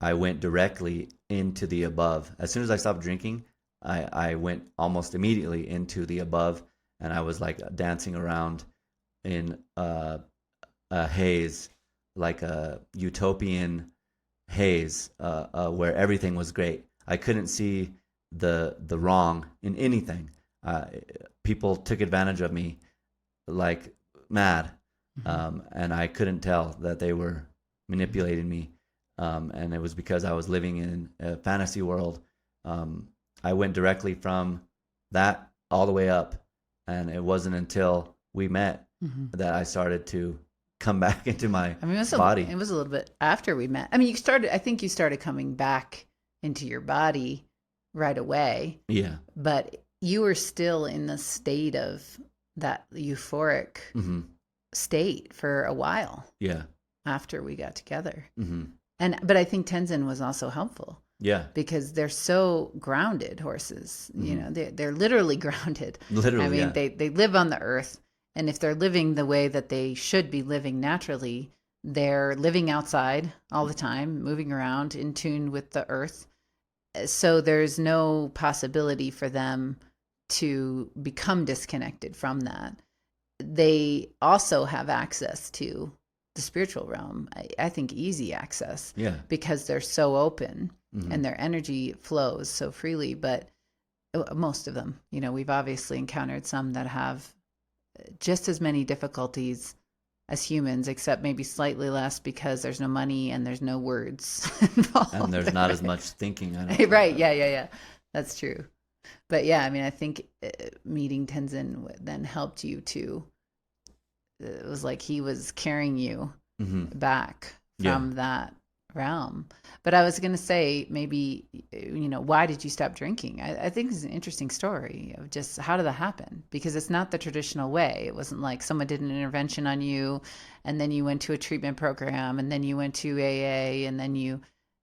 [SPEAKER 1] I went directly into the above. As soon as I stopped drinking, I went almost immediately into the above, and I was like dancing around in a haze, like a utopian haze, where everything was great. I couldn't see the wrong in anything. People took advantage of me like mad, and I couldn't tell that they were manipulating me, and it was because I was living in a fantasy world. I went directly from that all the way up, and it wasn't until we met that I started to come back into my body.
[SPEAKER 2] It was a little bit after we met. I mean, I think you started coming back into your body right away.
[SPEAKER 1] Yeah.
[SPEAKER 2] But you were still in the state of that euphoric state for a while.
[SPEAKER 1] Yeah.
[SPEAKER 2] After we got together. But I think Tenzin was also helpful.
[SPEAKER 1] Yeah.
[SPEAKER 2] Because they're so grounded, horses. They're literally grounded.
[SPEAKER 1] Literally,
[SPEAKER 2] I mean, they live on the earth, and if they're living the way that they should be living naturally, they're living outside all the time, moving around, in tune with the earth. So there's no possibility for them to become disconnected from that. They also have access to the spiritual realm. I think easy access.
[SPEAKER 1] Yeah.
[SPEAKER 2] Because they're so open and their energy flows so freely. But most of them, we've obviously encountered some that have just as many difficulties as humans, except maybe slightly less because there's no money and there's no words involved.
[SPEAKER 1] And there's not as much thinking.
[SPEAKER 2] Right. Yeah. That's true. But yeah, I mean, I think meeting Tenzin then helped you to, it was like he was carrying you back realm. But I was going to say, maybe, why did you stop drinking? I think it's an interesting story of just how did that happen? Because it's not the traditional way. It wasn't like someone did an intervention on you and then you went to a treatment program and then you went to AA and then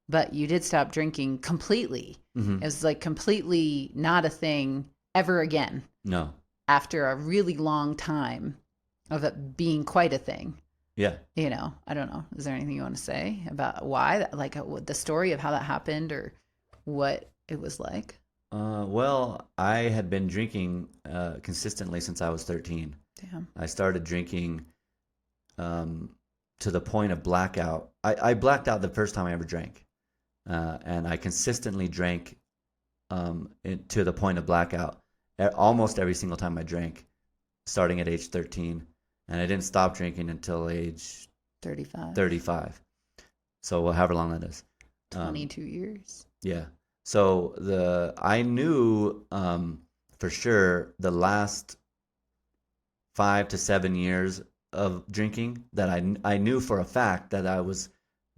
[SPEAKER 2] but you did stop drinking completely.
[SPEAKER 1] Mm-hmm.
[SPEAKER 2] It was like completely not a thing ever again
[SPEAKER 1] No.
[SPEAKER 2] after a really long time of it being quite a thing.
[SPEAKER 1] Yeah.
[SPEAKER 2] I don't know. Is there anything you want to say about why, like the story of how that happened or what it was like?
[SPEAKER 1] Well, I had been drinking consistently since I was 13.
[SPEAKER 2] Damn.
[SPEAKER 1] I started drinking to the point of blackout. I blacked out the first time I ever drank. And I consistently drank to the point of blackout almost every single time I drank, starting at age 13. And I didn't stop drinking until age 35. So however long that is.
[SPEAKER 2] 22 years.
[SPEAKER 1] Yeah. So I knew for sure the last 5 to 7 years of drinking that I knew for a fact that I was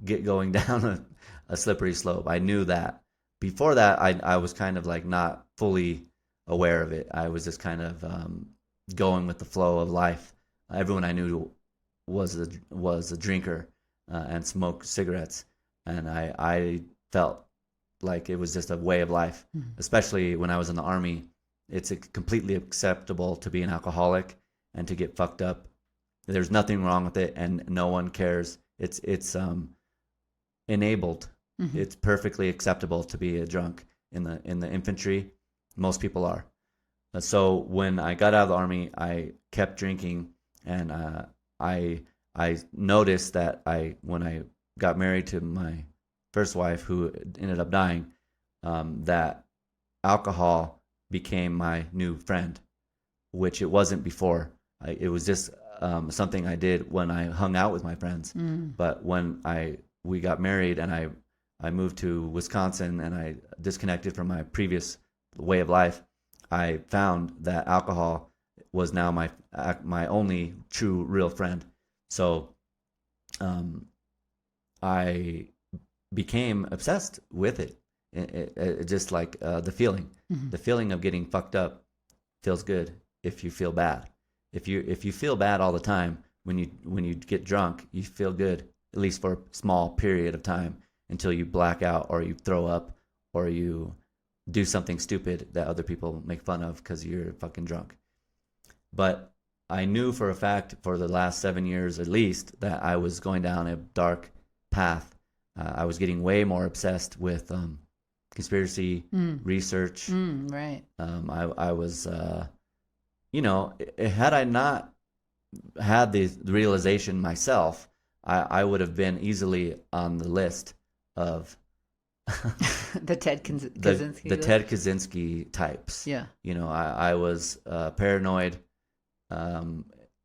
[SPEAKER 1] going down a slippery slope. I knew that. Before that, I was kind of like not fully aware of it. I was just kind of going with the flow of life. Everyone I knew was a drinker and smoked cigarettes, and I felt like it was just a way of life. Especially when I was in the Army, it's completely acceptable to be an alcoholic and to get fucked up. There's nothing wrong with it, and no one cares. It's enabled. Mm-hmm. It's perfectly acceptable to be a drunk in the infantry. Most people are. So when I got out of the Army, I kept drinking. And I noticed that when I got married to my first wife, who ended up dying, that alcohol became my new friend, which it wasn't before. It was just something I did when I hung out with my friends. But when we got married and I moved to Wisconsin and I disconnected from my previous way of life, I found that alcohol was now my only true real friend. So I became obsessed with it. It just like the feeling of getting fucked up feels good if you feel bad. If you feel bad all the time, when you get drunk, you feel good, at least for a small period of time, until you black out or you throw up or you do something stupid that other people make fun of because you're fucking drunk. But I knew for a fact for the last 7 years at least that I was going down a dark path. I was getting way more obsessed with conspiracy research.
[SPEAKER 2] Right.
[SPEAKER 1] I was, had I not had the realization myself, I would have been easily on the list of
[SPEAKER 2] the Ted Kaczynski.
[SPEAKER 1] The Ted Kaczynski types.
[SPEAKER 2] Yeah.
[SPEAKER 1] I was paranoid.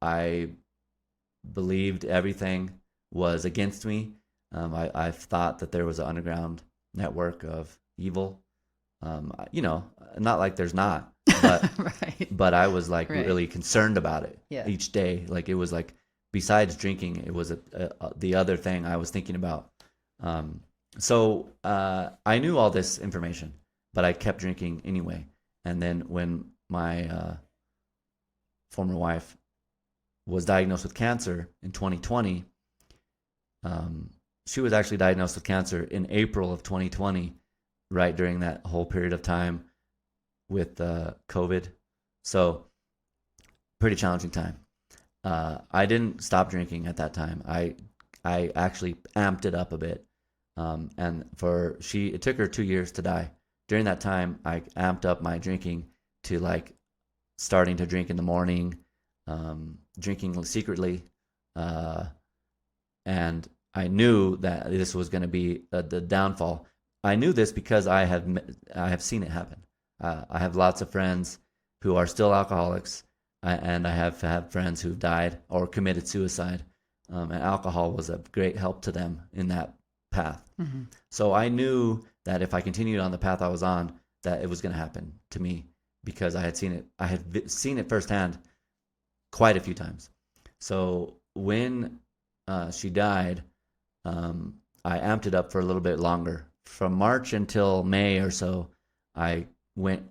[SPEAKER 1] I believed everything was against me. I thought that there was an underground network of evil. Not like there's not, but
[SPEAKER 2] right.
[SPEAKER 1] But I was like
[SPEAKER 2] right.
[SPEAKER 1] really concerned about it each day. Like it was like, besides drinking, it was the other thing I was thinking about. So I knew all this information, but I kept drinking anyway. And then when my former wife was diagnosed with cancer in 2020, she was actually diagnosed with cancer in April of 2020, right during that whole period of time with COVID. So pretty challenging time. I didn't stop drinking at that time. I actually amped it up a bit. And it took her 2 years to die. During that time, I amped up my drinking to like starting to drink in the morning, drinking secretly. And I knew that this was going to be the downfall. I knew this because I have seen it happen. I have lots of friends who are still alcoholics, and I have had friends who've died or committed suicide. And alcohol was a great help to them in that path. Mm-hmm. So I knew that if I continued on the path I was on, that it was going to happen to me, because I had seen it. I had seen it firsthand quite a few times. So when she died, I amped it up for a little bit longer. From March until May or so, I went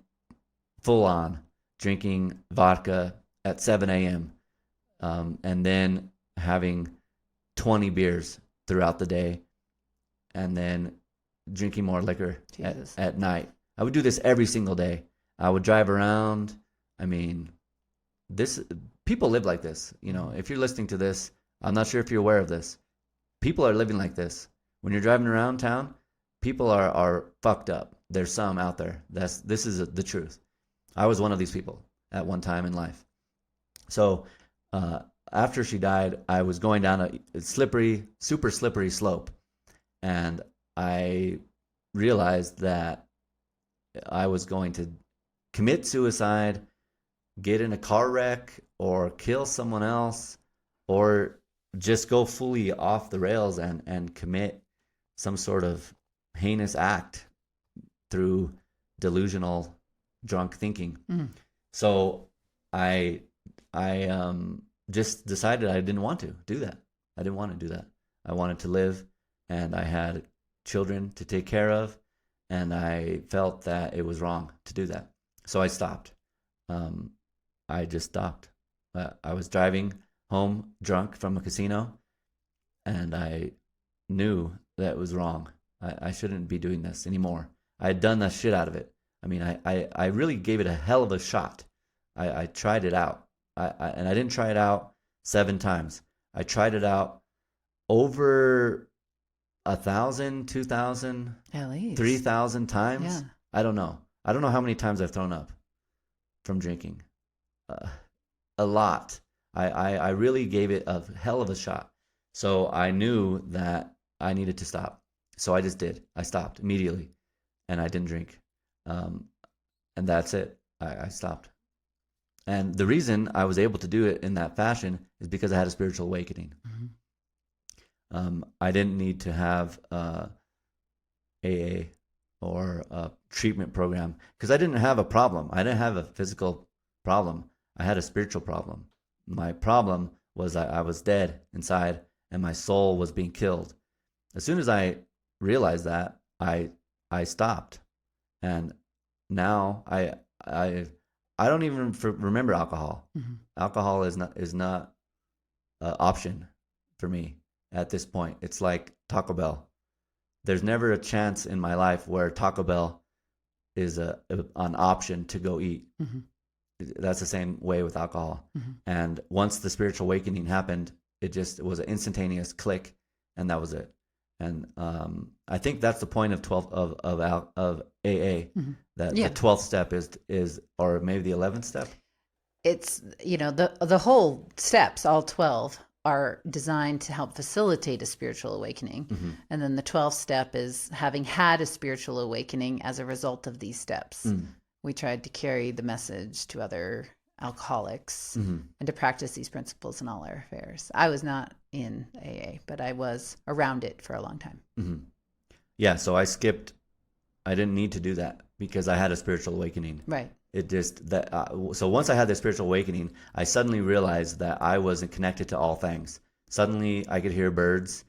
[SPEAKER 1] full on drinking vodka at 7 a.m. And then having 20 beers throughout the day, and then drinking more liquor at night. I would do this every single day. I would drive around. I mean, this people live like this. You know, if you're listening to this, I'm not sure if you're aware of this. People are living like this. When you're driving around town, people are fucked up. There's some out there. This is the truth. I was one of these people at one time in life. So after she died, I was going down a slippery, super slippery slope, and I realized that I was going to commit suicide, get in a car wreck, or kill someone else, or just go fully off the rails and commit some sort of heinous act through delusional drunk thinking. So I just decided I didn't want to do that. I didn't want to do that. I wanted to live, and I had children to take care of, and I felt that it was wrong to do that. So I stopped. I just stopped. I was driving home drunk from a casino, and I knew that it was wrong. I shouldn't be doing this anymore. I had done the shit out of it. I mean, I really gave it a hell of a shot. I tried it out. And I didn't try it out 7 times. I tried it out over 1,000, 2,000,
[SPEAKER 2] at least
[SPEAKER 1] 3,000 times.
[SPEAKER 2] Yeah.
[SPEAKER 1] I don't know. I don't know how many times I've thrown up from drinking. A lot. I really gave it a hell of a shot. So I knew that I needed to stop. So I just did. I stopped immediately, and I didn't drink. And that's it. I stopped. And the reason I was able to do it in that fashion is because I had a spiritual awakening. I didn't need to have AA or a treatment program because I didn't have a problem. I didn't have a physical problem. I had a spiritual problem. My problem was I was dead inside, and my soul was being killed. As soon as I realized that, I stopped, and now I don't even remember alcohol. Alcohol is not an option for me at this point. It's like Taco Bell. There's never a chance in my life where Taco Bell is an option to go eat. That's the same way with alcohol. And once the spiritual awakening happened, it was an instantaneous click, and that was it. And I think that's the point of AA. That the 12th step is, or maybe the 11th step.
[SPEAKER 2] It's, the whole steps, all 12, are designed to help facilitate a spiritual awakening. And then the 12th step is having had a spiritual awakening as a result of these steps. We tried to carry the message to other alcoholics and to practice these principles in all our affairs. I was not in AA, but I was around it for a long time.
[SPEAKER 1] Yeah, so I skipped. I didn't need to do that because I had a spiritual awakening.
[SPEAKER 2] Right.
[SPEAKER 1] It just that. So once I had the spiritual awakening, I suddenly realized that I wasn't connected to all things. Suddenly, I could hear birds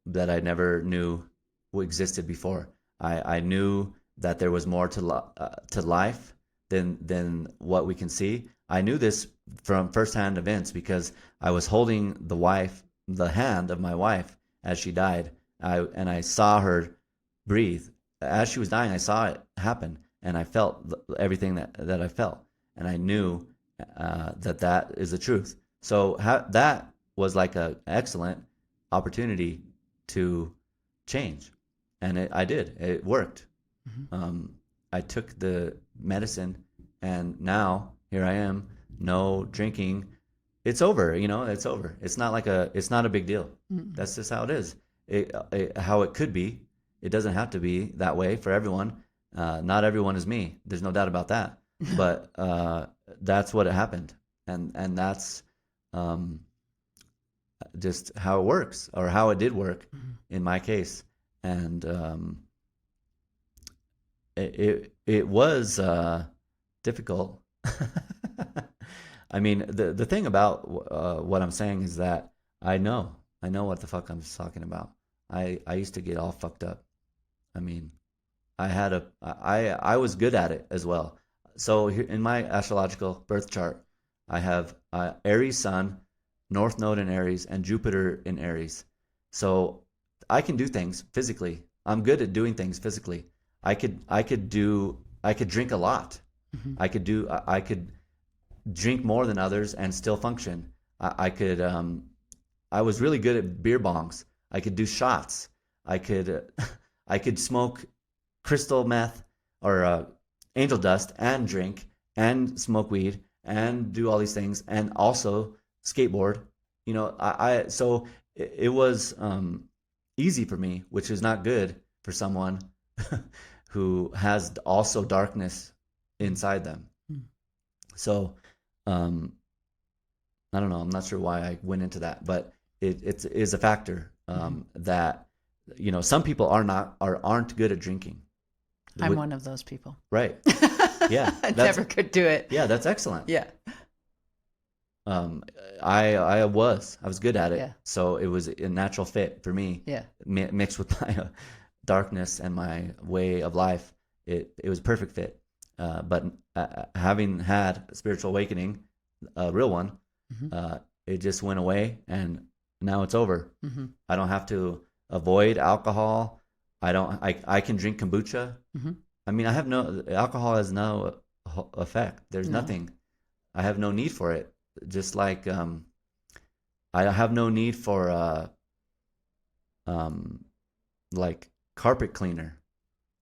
[SPEAKER 1] that I never knew existed before. I knew that there was more to life than what we can see. I knew this from firsthand events because I was holding the hand of my wife as she died, and I saw her breathe. As she was dying, I saw it happen, and I felt everything that I felt, and I knew that is the truth. So that was like an excellent opportunity to change, and I did. It worked. I took the medicine, and now here I am, no drinking. It's over, it's over. It's not a big deal. That's just how it is. How it could be. It doesn't have to be that way for everyone. Not everyone is me. There's no doubt about that. But that's what happened, and that's just how it works, or how it did work in my case. And it was difficult. I mean, the thing about what I'm saying is that I know what the fuck I'm talking about. I used to get all fucked up. I mean, I was good at it as well. So here, in my astrological birth chart, I have Aries Sun, North Node in Aries, and Jupiter in Aries. So I can do things physically. I'm good at doing things physically. I could drink a lot.
[SPEAKER 2] Mm-hmm.
[SPEAKER 1] I could drink more than others and still function. I could I was really good at beer bongs. I could do shots. I could I could smoke crystal meth or angel dust and drink and smoke weed and do all these things and also skateboard. So it was easy for me, which is not good for someone who has also darkness inside them.
[SPEAKER 2] Mm.
[SPEAKER 1] So I don't know. I'm not sure why I went into that, but it is a factor that some people aren't good at drinking.
[SPEAKER 2] I'm one of those people.
[SPEAKER 1] Right. Yeah.
[SPEAKER 2] I never could do it.
[SPEAKER 1] Yeah, that's excellent.
[SPEAKER 2] Yeah.
[SPEAKER 1] I was good at it.
[SPEAKER 2] Yeah.
[SPEAKER 1] So it was a natural fit for me.
[SPEAKER 2] Yeah.
[SPEAKER 1] Mixed with my darkness and my way of life, it was a perfect fit. But having had a spiritual awakening, a real one, it just went away, and now it's over.
[SPEAKER 2] Mm-hmm.
[SPEAKER 1] I don't have to avoid alcohol. I can drink kombucha.
[SPEAKER 2] Mm-hmm.
[SPEAKER 1] I mean, alcohol has no effect. There's nothing. I have no need for it. Just like I have no need for like carpet cleaner.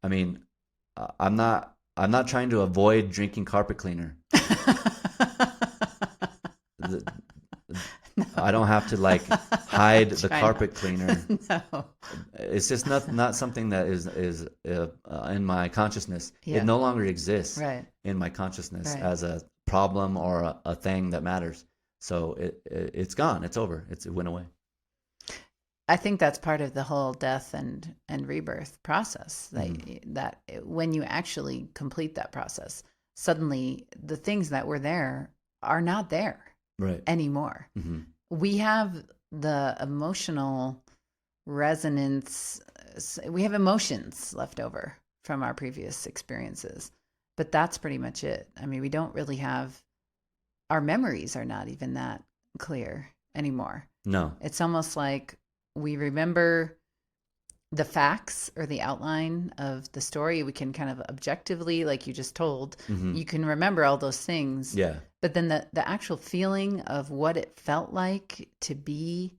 [SPEAKER 1] I mean, I'm not trying to avoid drinking carpet cleaner. I don't have to like hide the carpet cleaner.
[SPEAKER 2] No.
[SPEAKER 1] It's just not something that is in my consciousness.
[SPEAKER 2] Yeah.
[SPEAKER 1] It no longer exists
[SPEAKER 2] Right.
[SPEAKER 1] in my consciousness
[SPEAKER 2] Right.
[SPEAKER 1] as a problem or a thing that matters. So it's gone. It's over. It went away.
[SPEAKER 2] I think that's part of the whole death and rebirth process. That when you actually complete that process, suddenly the things that were there are not there
[SPEAKER 1] Right.
[SPEAKER 2] anymore.
[SPEAKER 1] Mm-hmm.
[SPEAKER 2] We have the emotional resonance. We have emotions left over from our previous experiences, but that's pretty much it. I mean, we don't really have, our memories are not even that clear anymore.
[SPEAKER 1] No.
[SPEAKER 2] It's almost like we remember the facts or the outline of the story. We can kind of objectively, like you just told, you can remember all those things.
[SPEAKER 1] Yeah.
[SPEAKER 2] But then the actual feeling of what it felt like to be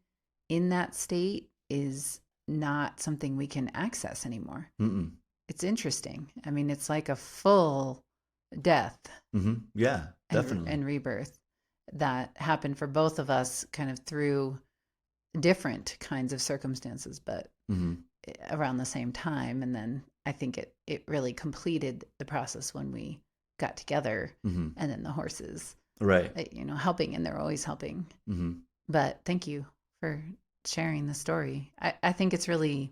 [SPEAKER 2] in that state is not something we can access anymore.
[SPEAKER 1] Mm-mm.
[SPEAKER 2] It's interesting. I mean, it's like a full death.
[SPEAKER 1] Mm-hmm. Yeah, definitely.
[SPEAKER 2] And rebirth that happened for both of us kind of through different kinds of circumstances, but around the same time. And then I think it really completed the process when we got together, and then the horses,
[SPEAKER 1] right,
[SPEAKER 2] helping, and they're always helping. But thank you for sharing the story. I think it's really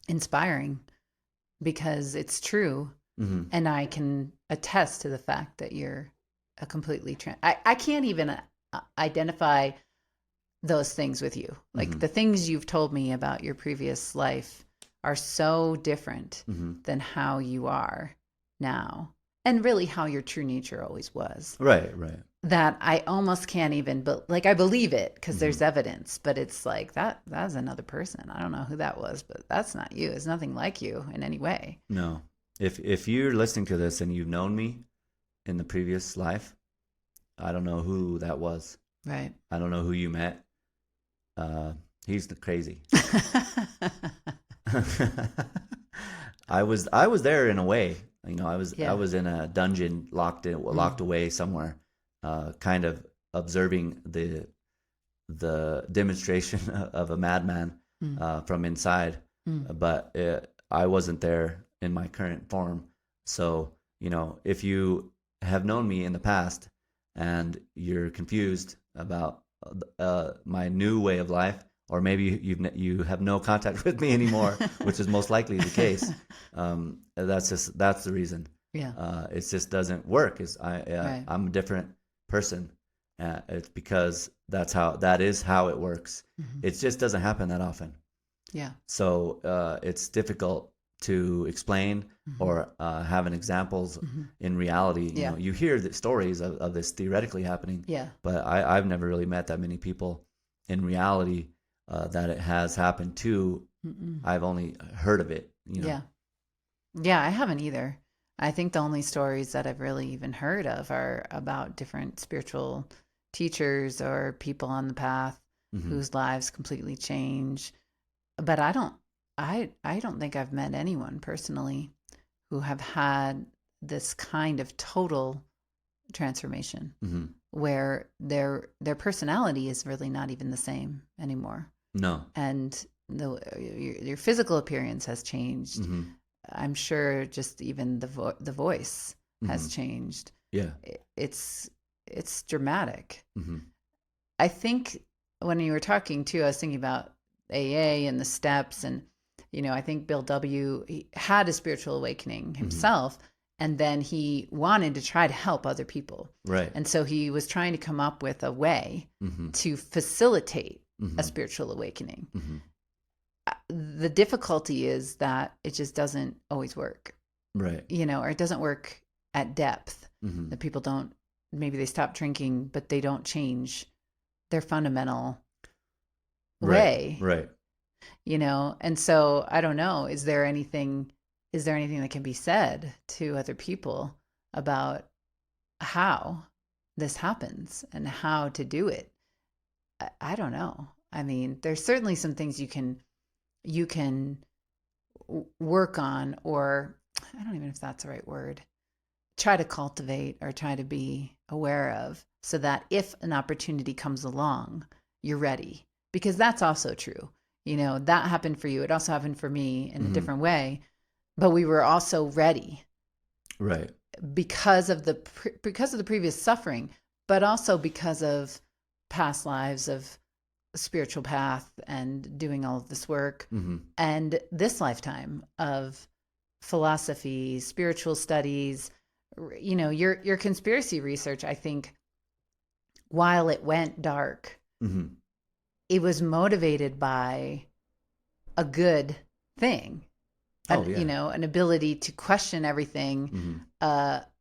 [SPEAKER 2] inspiring because it's true, and I can attest to the fact that you're a completely I can't even identify those things with you. Like the things you've told me about your previous life are so different than how you are now, and really how your true nature always was.
[SPEAKER 1] Right.
[SPEAKER 2] That I almost can't even, but like I believe it because there's evidence, but it's like that's another person. I don't know who that was, but that's not you. It's nothing like you in any way.
[SPEAKER 1] No. If you're listening to this and you've known me in the previous life, I don't know who that was.
[SPEAKER 2] Right.
[SPEAKER 1] I don't know who you met. He's crazy. I was there in a way. I was in a dungeon locked away somewhere, kind of observing the demonstration of a madman from inside. But I wasn't there in my current form. So, if you have known me in the past and you're confused about my new way of life, or maybe you have no contact with me anymore, which is most likely the case. That's the reason.
[SPEAKER 2] Yeah.
[SPEAKER 1] It just doesn't work.
[SPEAKER 2] Right.
[SPEAKER 1] I'm a different person. It's because that is how it works. It just doesn't happen that often.
[SPEAKER 2] Yeah.
[SPEAKER 1] So it's difficult to explain or have an examples in reality. You
[SPEAKER 2] Yeah.
[SPEAKER 1] know, you hear the stories of this theoretically happening,
[SPEAKER 2] Yeah.
[SPEAKER 1] but I've never really met that many people in reality that it has happened to.
[SPEAKER 2] Mm-mm.
[SPEAKER 1] I've only heard of it, you know.
[SPEAKER 2] Yeah. Yeah, I haven't either. I think the only stories that I've really even heard of are about different spiritual teachers or people on the path
[SPEAKER 1] Hmm.
[SPEAKER 2] whose lives completely change. But I don't think I've met anyone personally who have had this kind of total transformation
[SPEAKER 1] Hmm.
[SPEAKER 2] where their personality is really not even the same anymore.
[SPEAKER 1] No.
[SPEAKER 2] And your physical appearance has changed.
[SPEAKER 1] Hmm.
[SPEAKER 2] I'm sure just even the voice has
[SPEAKER 1] Hmm.
[SPEAKER 2] changed.
[SPEAKER 1] Yeah.
[SPEAKER 2] It's dramatic.
[SPEAKER 1] Hmm.
[SPEAKER 2] I think when you were talking too, I was thinking about AA and the steps, and I think Bill W. He had a spiritual awakening himself, and then he wanted to try to help other people,
[SPEAKER 1] Right.
[SPEAKER 2] and so he was trying to come up with a way
[SPEAKER 1] Hmm.
[SPEAKER 2] to facilitate
[SPEAKER 1] Hmm.
[SPEAKER 2] a spiritual awakening.
[SPEAKER 1] Hmm.
[SPEAKER 2] The difficulty is that it just doesn't always work,
[SPEAKER 1] Right.
[SPEAKER 2] or it doesn't work at depth.
[SPEAKER 1] Hmm.
[SPEAKER 2] That people don't, maybe they stop drinking, but they don't change their fundamental
[SPEAKER 1] Right.
[SPEAKER 2] way,
[SPEAKER 1] Right.
[SPEAKER 2] and so I don't know, is there anything that can be said to other people about how this happens and how to do it? I don't know. I mean, there's certainly some things you can work on, or I don't even know if that's the right word, try to cultivate or try to be aware of, so that if an opportunity comes along, you're ready. Because that's also true. That happened for you. It also happened for me in a different way, but we were also ready
[SPEAKER 1] Right.
[SPEAKER 2] because of the previous suffering, but also because of past lives of spiritual path and doing all of this work,
[SPEAKER 1] Hmm.
[SPEAKER 2] and this lifetime of philosophy, spiritual studies. Your conspiracy research, I think, while it went dark,
[SPEAKER 1] Hmm.
[SPEAKER 2] it was motivated by a good thing.
[SPEAKER 1] Oh yeah.
[SPEAKER 2] An ability to question everything,
[SPEAKER 1] Hmm.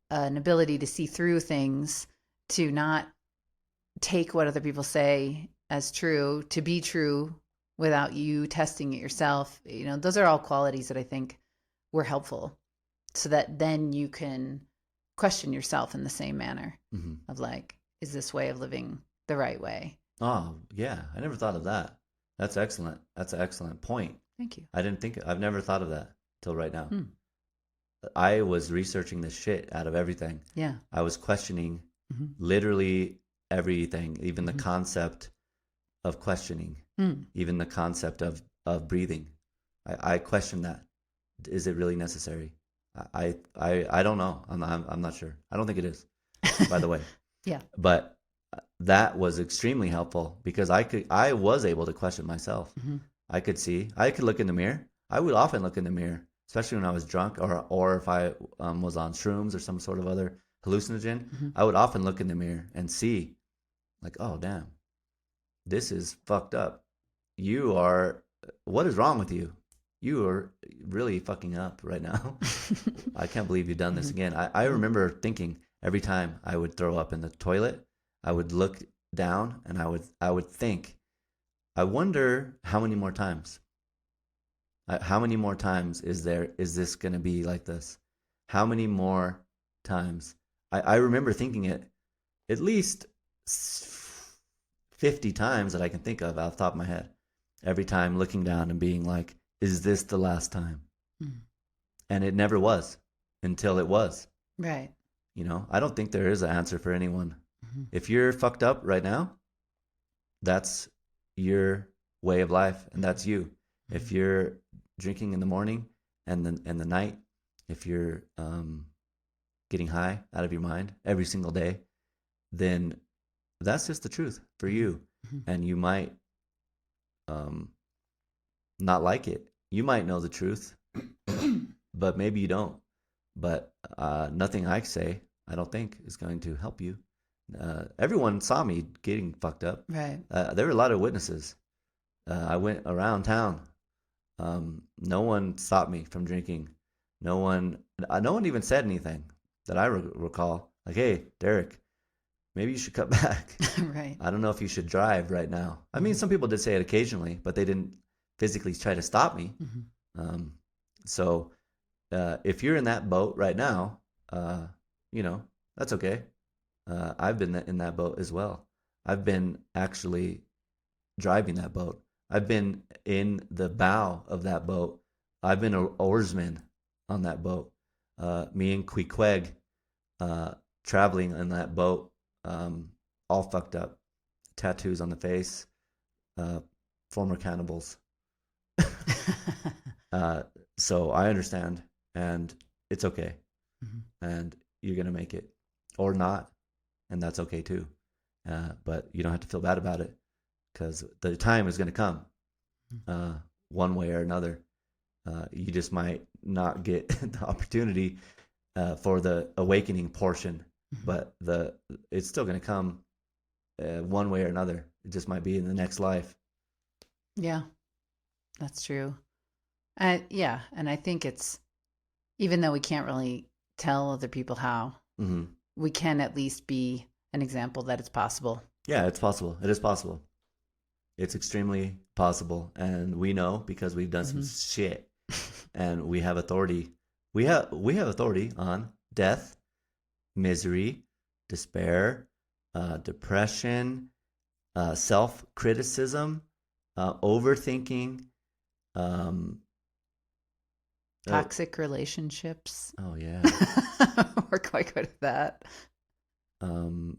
[SPEAKER 2] an ability to see through things, to not take what other people say as true, to be true without you testing it yourself. Those are all qualities that I think were helpful, so that then you can question yourself in the same manner
[SPEAKER 1] Hmm.
[SPEAKER 2] of like, is this way of living the right way?
[SPEAKER 1] Oh yeah. I never thought of that. That's excellent. That's an excellent point.
[SPEAKER 2] Thank you.
[SPEAKER 1] I've never thought of that till right now.
[SPEAKER 2] Hmm.
[SPEAKER 1] I was researching the shit out of everything.
[SPEAKER 2] Yeah.
[SPEAKER 1] I was questioning
[SPEAKER 2] Mm-hmm.
[SPEAKER 1] literally everything, even the
[SPEAKER 2] Mm-hmm.
[SPEAKER 1] concept of questioning,
[SPEAKER 2] Mm.
[SPEAKER 1] even the concept of breathing. I questioned that. Is it really necessary? I don't know. I'm not sure. I don't think it is, by the way.
[SPEAKER 2] Yeah.
[SPEAKER 1] But that was extremely helpful because I was able to question myself.
[SPEAKER 2] Mm-hmm.
[SPEAKER 1] I could look in the mirror. I would often look in the mirror, especially when I was drunk or if I was on shrooms or some sort of other hallucinogen.
[SPEAKER 2] Mm-hmm.
[SPEAKER 1] I would often look in the mirror and see, like, oh damn, this is fucked up. What is wrong with you? You are really fucking up right now. I can't believe you've done this again. I remember thinking every time I would throw up in the toilet, I would look down and I would think, I wonder how many more times. How many more times is this going to be like this? How many more times? I remember thinking it at least 50 times that I can think of off the top of my head. Every time looking down and being like, is this the last time?
[SPEAKER 2] Mm.
[SPEAKER 1] And it never was until it was.
[SPEAKER 2] Right.
[SPEAKER 1] I don't think there is an answer for anyone.
[SPEAKER 2] Mm-hmm.
[SPEAKER 1] If you're fucked up right now, that's your way of life and that's you.
[SPEAKER 2] Mm-hmm.
[SPEAKER 1] If you're drinking in the morning and the night, if you're getting high out of your mind every single day, then that's just the truth for you.
[SPEAKER 2] Mm-hmm.
[SPEAKER 1] And you might not like it. You might know the truth, but maybe you don't. But nothing I say, I don't think, is going to help you. Everyone saw me getting fucked up.
[SPEAKER 2] Right.
[SPEAKER 1] There were a lot of witnesses. I went around town No one stopped me from drinking. No one even said anything that I recall. Like, hey, Derek, maybe you should cut back.
[SPEAKER 2] Right.
[SPEAKER 1] I don't know if you should drive right now. I mean,
[SPEAKER 2] Mhm.
[SPEAKER 1] some people did say it occasionally, but they didn't physically try to stop me.
[SPEAKER 2] Mhm.
[SPEAKER 1] Um, so if you're in that boat right now, you know, that's okay. I've been in that boat as well. I've been actually driving that boat. I've been in the bow of that boat. I've been an oarsman on that boat. Me and Queequeg uh, traveling in that boat, all fucked up, tattoos on the face, uh, former cannibals. uh, so I understand, and it's okay,
[SPEAKER 2] Mhm.
[SPEAKER 1] and you're gonna make it, or not, and that's okay too. But you don't have to feel bad about it because the time is gonna come, uh, one way or another. You just might not get the opportunity for the awakening portion,
[SPEAKER 2] Mhm.
[SPEAKER 1] but the it's still gonna come one way or another. It just might be in the next life.
[SPEAKER 2] Yeah, that's true. Yeah, and I think it's even though we can't really tell other people how,
[SPEAKER 1] Hmm.
[SPEAKER 2] we can at least be an example that it's possible.
[SPEAKER 1] Yeah, it's possible. It is possible. It's extremely possible, and we know because we've done some
[SPEAKER 2] Hmm.
[SPEAKER 1] shit, and we have authority. We have authority on death, misery, despair, depression, self criticism, overthinking. Um, uh,
[SPEAKER 2] Toxic relationships.
[SPEAKER 1] oh yeah,
[SPEAKER 2] We're quite good at that.
[SPEAKER 1] um,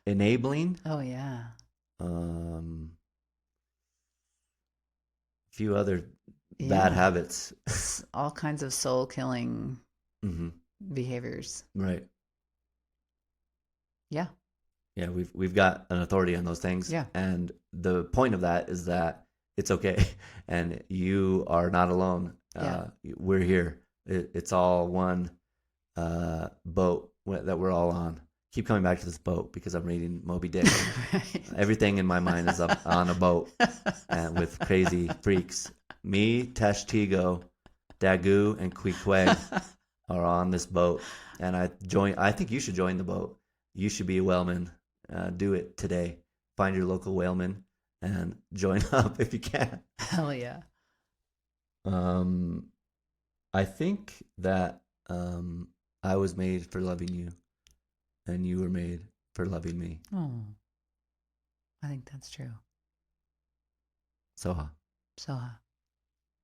[SPEAKER 1] enabling.
[SPEAKER 2] Oh yeah.
[SPEAKER 1] Um, few other bad
[SPEAKER 2] Yeah.
[SPEAKER 1] habits.
[SPEAKER 2] All kinds of soul killing
[SPEAKER 1] Hmm.
[SPEAKER 2] behaviors.
[SPEAKER 1] Right.
[SPEAKER 2] Yeah.
[SPEAKER 1] Yeah, we've got an authority on those things,
[SPEAKER 2] Yeah.
[SPEAKER 1] and the point of that is that it's okay, and you are not alone.
[SPEAKER 2] Yeah.
[SPEAKER 1] We're here. It's all one boat that we're all on. Keep coming back to this boat because I'm reading Moby Dick.
[SPEAKER 2] Right.
[SPEAKER 1] Everything in my mind is up on a boat and with crazy freaks. Me, Tesh Tigo, Dagu, and Queequeg are on this boat, and I think you should join the boat. You should be a whaleman. Do it today. Find your local whaleman and join up if you can.
[SPEAKER 2] Hell yeah.
[SPEAKER 1] Um, I think that I was made for loving you, and you were made for loving me.
[SPEAKER 2] Oh, I think that's true.
[SPEAKER 1] Soha.
[SPEAKER 2] So